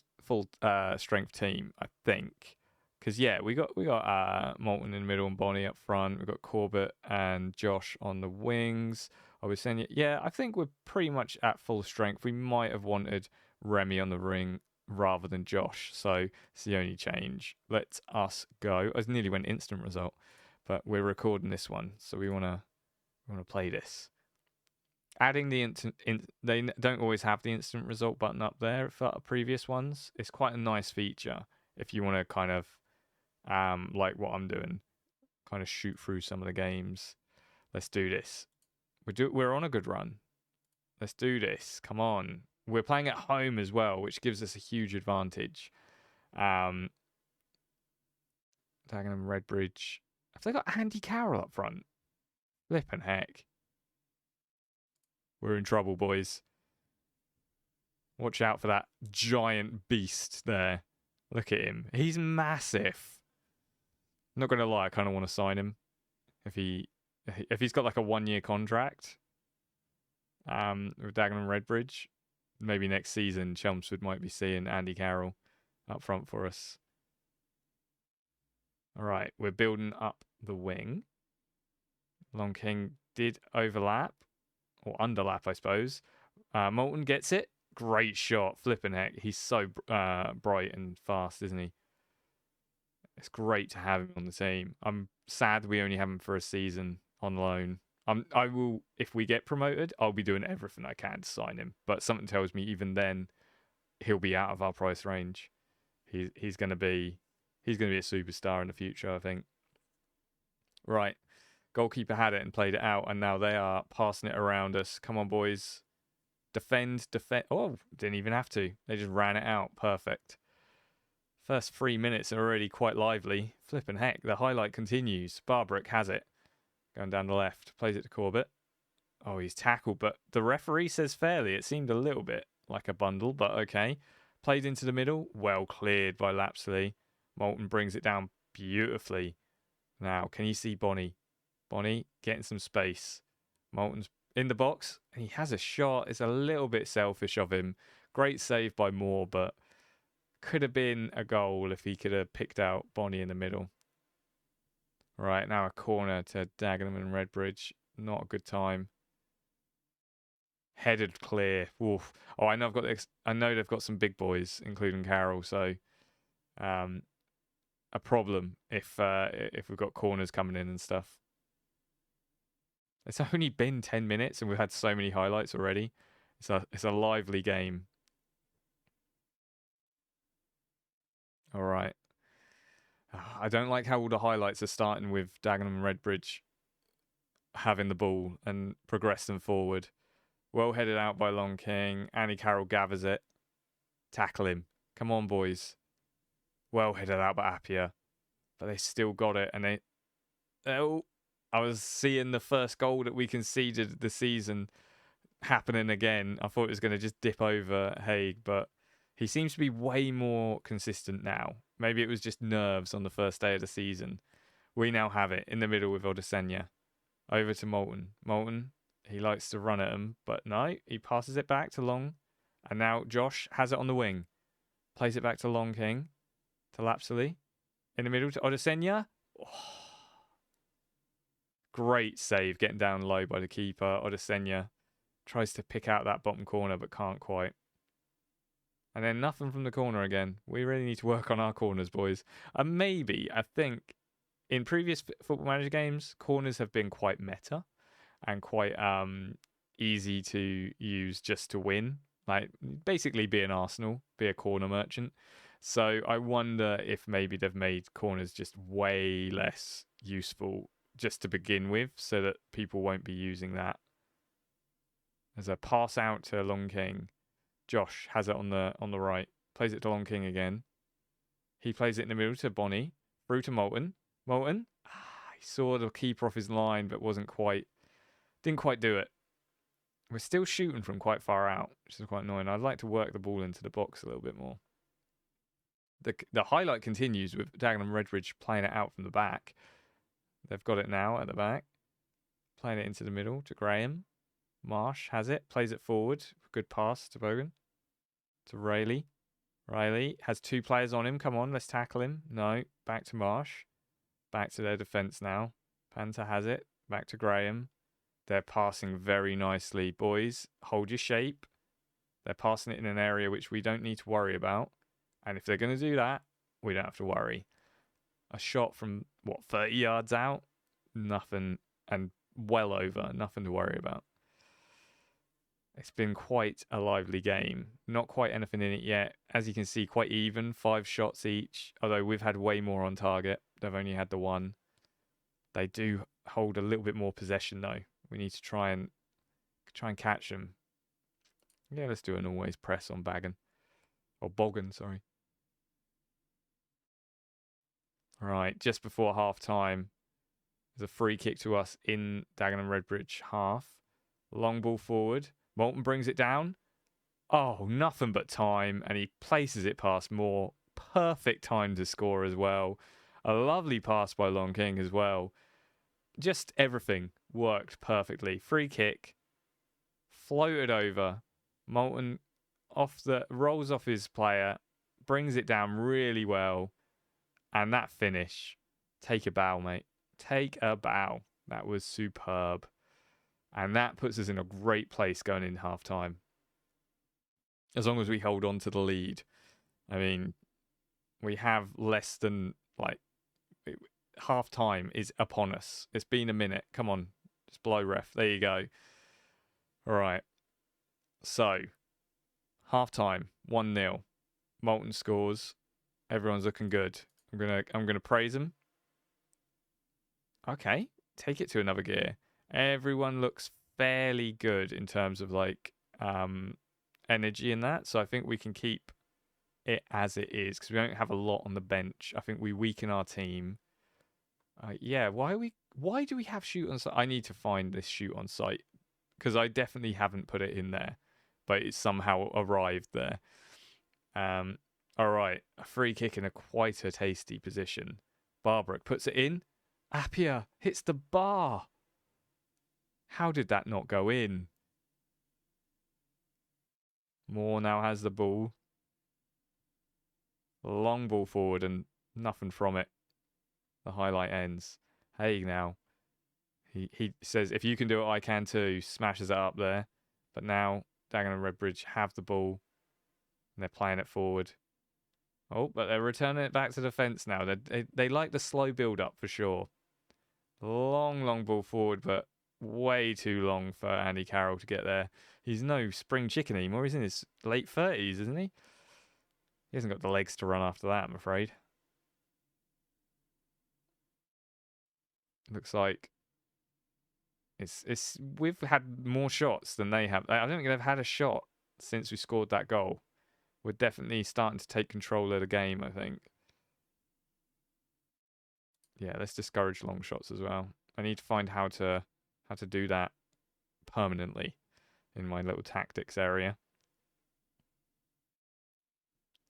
strength team, I think. Because we got Moulton in the middle and Bonnie up front. We've got Corbett and Josh on the wings. I was saying, I think we're pretty much at full strength. We might have wanted Remy on the ring rather than Josh, so it's the only change. Let us go. I nearly went instant result, but we're recording this one, so we want to play this. Adding the they don't always have the instant result button up there for previous ones. It's quite a nice feature if you want to kind of like what I'm doing, kind of shoot through some of the games. Let's do this. We're on a good run. Let's do this. Come on. We're playing at home as well, which gives us a huge advantage. Dagenham, Redbridge. Have they got Andy Carroll up front? Flippin' heck. We're in trouble, boys. Watch out for that giant beast there. Look at him. He's massive. I'm not going to lie, I kind of want to sign him. If he's got like a 1-year contract with Dagenham and Redbridge, maybe next season Chelmsford might be seeing Andy Carroll up front for us. All right, we're building up the wing. Long King did overlap, or underlap, I suppose. Moulton gets it. Great shot. Flippin' heck. He's so bright and fast, isn't he? It's great to have him on the team. I'm sad we only have him for a season on loan. I will, if we get promoted, I'll be doing everything I can to sign him. But something tells me even then, he'll be out of our price range. He's going to be a superstar in the future, I think. Right, goalkeeper had it and played it out, and now they are passing it around us. Come on, boys, defend. Oh, didn't even have to. They just ran it out. Perfect. First 3 minutes are already quite lively. Flippin' heck, the highlight continues. Barbrick has it. Going down the left. Plays it to Corbett. Oh, he's tackled, but the referee says fairly. It seemed a little bit like a bundle, but okay. Played into the middle. Well cleared by Lapsley. Moulton brings it down beautifully. Now, can you see Bonnie? Bonnie getting some space. Moulton's in the box, and he has a shot. It's a little bit selfish of him. Great save by Moore, but could have been a goal if he could have picked out Bonnie in the middle. Right, now a corner to Dagenham and Redbridge. Not a good time. Headed clear. Oof. Oh, I know I've got this. I know they've got some big boys, including Carroll. So, a problem if we've got corners coming in and stuff. It's only been 10 minutes and we've had so many highlights already. It's a lively game. All right. I don't like how all the highlights are starting with Dagenham and Redbridge having the ball and progress them forward. Well headed out by Long King. Annie Carroll gathers it. Tackle him. Come on, boys. Well headed out by Appiah. But they still got it. And they... Oh, I was seeing the first goal that we conceded the season happening again. I thought it was going to just dip over Haig, but he seems to be way more consistent now. Maybe it was just nerves on the first day of the season. We now have it in the middle with Odesenya. Over to Moulton. Moulton, he likes to run at him, but no, he passes it back to Long. And now Josh has it on the wing. Plays it back to Long King. To Lapsley. In the middle to Odesenya. Oh. Great save getting down low by the keeper. Odesenya tries to pick out that bottom corner but can't quite. And then nothing from the corner again. We really need to work on our corners, boys. And maybe, I think, in previous Football Manager games, corners have been quite meta and quite easy to use just to win. Like, basically be an Arsenal, be a corner merchant. So I wonder if maybe they've made corners just way less useful just to begin with so that people won't be using that. There's a pass out to Long King. Josh has it on the right. Plays it to Long King again. He plays it in the middle to Bonnie. Through to Moulton. Moulton. He saw the keeper off his line, but didn't quite do it. We're still shooting from quite far out, which is quite annoying. I'd like to work the ball into the box a little bit more. The highlight continues with Dagenham Redbridge playing it out from the back. They've got it now at the back. Playing it into the middle to Graham. Marsh has it. Plays it forward. Good pass to Bogan. To Riley. Riley has two players on him. Come on, let's tackle him. No. Back to Marsh. Back to their defence now. Panther has it. Back to Graham. They're passing very nicely. Boys, hold your shape. They're passing it in an area which we don't need to worry about. And if they're going to do that, we don't have to worry. A shot from, 30 yards out? Nothing, and well over. Nothing to worry about. It's been quite a lively game. Not quite anything in it yet. As you can see, quite even. 5 shots each. Although we've had way more on target. They've only had the one. They do hold a little bit more possession, though. We need to try and catch them. Yeah, let's do an always press on Bagan. Or Bogan, sorry. Right, just before half time, there's a free kick to us in Dagenham Redbridge half. Long ball forward. Moulton brings it down. Oh, nothing but time. And he places it past Moore. Perfect time to score as well. A lovely pass by Long King as well. Just everything worked perfectly. Free kick. Floated over. Moulton rolls off his player. Brings it down really well. And that finish. Take a bow, mate. Take a bow. That was superb. And that puts us in a great place going in half time. As long as we hold on to the lead. I mean, we have less than, half time is upon us. It's been a minute. Come on. Just blow ref. There you go. All right. So, half time, 1-0. Moulton scores. Everyone's looking good. I'm gonna praise him. Okay. Take it to another gear. Everyone looks fairly good in terms of energy in that. So I think we can keep it as it is because we don't have a lot on the bench. I think we weaken our team. Why do we have shoot on site? I need to find this shoot on site because I definitely haven't put it in there, but it's somehow arrived there. All right, a free kick in quite a tasty position. Barbara puts it in. Appiah hits the bar. How did that not go in? Moore now has the ball. Long ball forward and nothing from it. The highlight ends. Haig now. He says, if you can do it, I can too. Smashes it up there. But now, Dagenham and Redbridge have the ball. And they're playing it forward. Oh, but they're returning it back to defence now. They like the slow build-up for sure. Long ball forward, but way too long for Andy Carroll to get there. He's no spring chicken anymore. He's in his late 30s, isn't he? He hasn't got the legs to run after that, I'm afraid. Looks like we've had more shots than they have. I don't think they've had a shot since we scored that goal. We're definitely starting to take control of the game, I think. Yeah, let's discourage long shots as well. I need to find how to do that permanently in my little tactics area.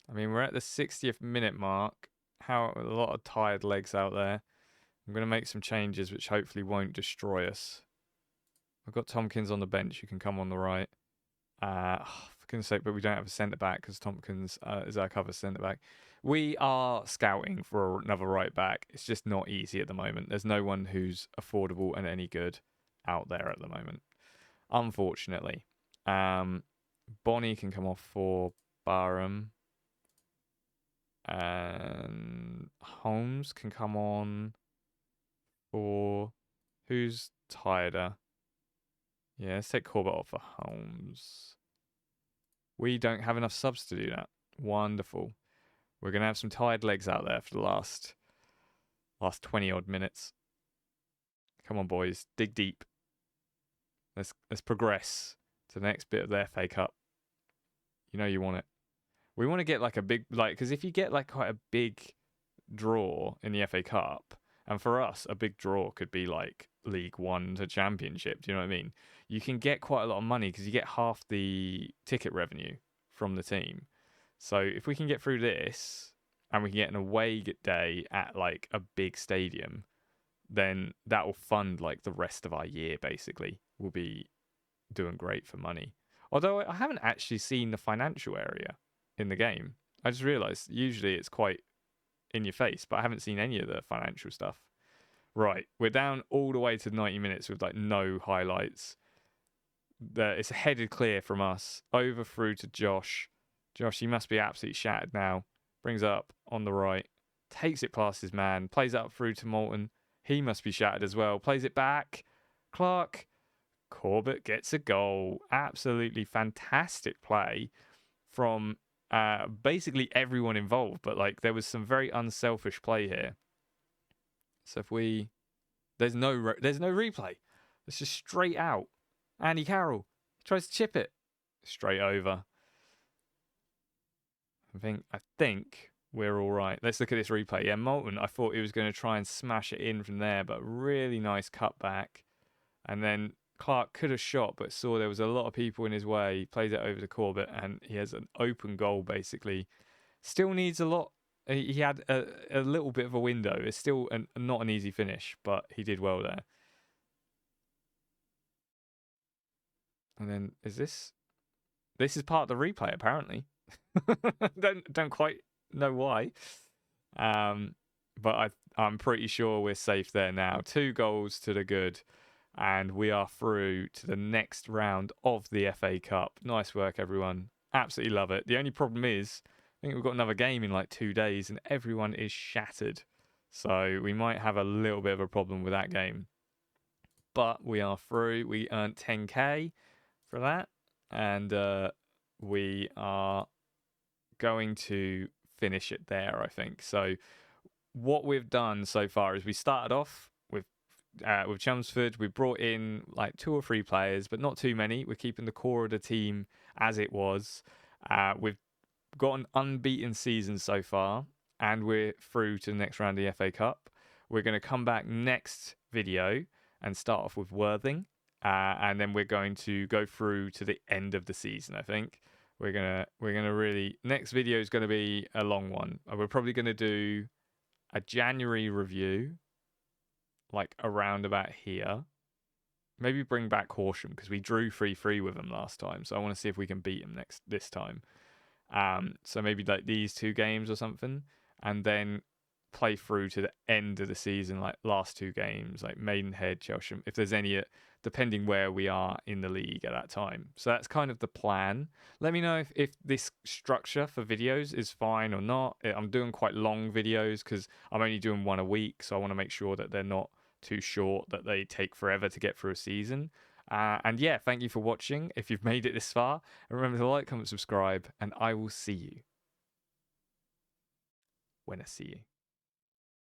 I mean, we're at the 60th minute mark. A lot of tired legs out there. I'm going to make some changes which hopefully won't destroy us. I've got Tompkins on the bench who can come on the right. For goodness sake, but we don't have a centre-back because Tompkins is our cover centre-back. We are scouting for another right-back. It's just not easy at the moment. There's no one who's affordable and any good out there at the moment, unfortunately. Bonnie can come off for Barham. And Holmes can come on for... Who's tireder? Yeah, let's take Corbett off for Holmes. We don't have enough subs to do that. Wonderful. We're going to have some tired legs out there for the last 20-odd minutes. Come on, boys. Dig deep. Let's progress to the next bit of the FA Cup. You know you want it. We want to get like a big... because if you get like quite a big draw in the FA Cup, and for us, a big draw could be like League One to Championship. Do you know what I mean? You can get quite a lot of money because you get half the ticket revenue from the team. So if we can get through this and we can get an away day at like a big stadium, then that will fund like the rest of our year, basically. We'll be doing great for money. Although I haven't actually seen the financial area in the game. I just realised usually it's quite in your face, but I haven't seen any of the financial stuff. Right, we're down all the way to 90 minutes with like no highlights. It's a headed clear from us over through to Josh. Josh, he must be absolutely shattered now. Brings it up on the right, takes it past his man, plays it up through to Moulton. He must be shattered as well. Plays it back. Clark. Corbett gets a goal. Absolutely fantastic play from basically everyone involved, but like there was some very unselfish play here. So if there's no replay. It's just straight out. Andy Carroll tries to chip it straight over. I think we're all right. Let's look at this replay. Yeah, Moulton, I thought he was going to try and smash it in from there, but really nice cutback. And then Clark could have shot, but saw there was a lot of people in his way. He plays it over to Corbett, and he has an open goal, basically. Still needs a lot. He had a little bit of a window. It's still not an easy finish, but he did well there. And then, this is part of the replay, apparently. don't quite know why. But I'm pretty sure we're safe there now. 2 goals to the good. And we are through to the next round of the FA Cup. Nice work, everyone. Absolutely love it. The only problem is, I think we've got another game in like 2 days and everyone is shattered. So we might have a little bit of a problem with that game. But we are through. We earned 10k for that. And we are going to finish it there, I think. So what we've done so far is we started off with Chelmsford. We brought in like 2 or 3 players, but not too many. We're keeping the core of the team as it was. We've got an unbeaten season so far, and we're through to the next round of the FA Cup. We're going to come back next video and start off with Worthing, and then we're going to go through to the end of the season. I think we're gonna really next video is gonna be a long one. We're probably gonna do a January review, like around about here. Maybe bring back Horsham because we drew 3-3 with him last time, so I want to see if we can beat him this time. So maybe like these 2 games or something, and then play through to the end of the season, like last 2 games, like Maidenhead, Chelmsford, if there's any, depending where we are in the league at that time. So that's kind of the plan. Let me know if this structure for videos is fine or not. I'm doing quite long videos because I'm only doing 1 a week, so I want to make sure that they're not too short, that they take forever to get through a season. And yeah, thank you for watching. If you've made it this far, remember to like, comment, subscribe, and I will see you when I see you.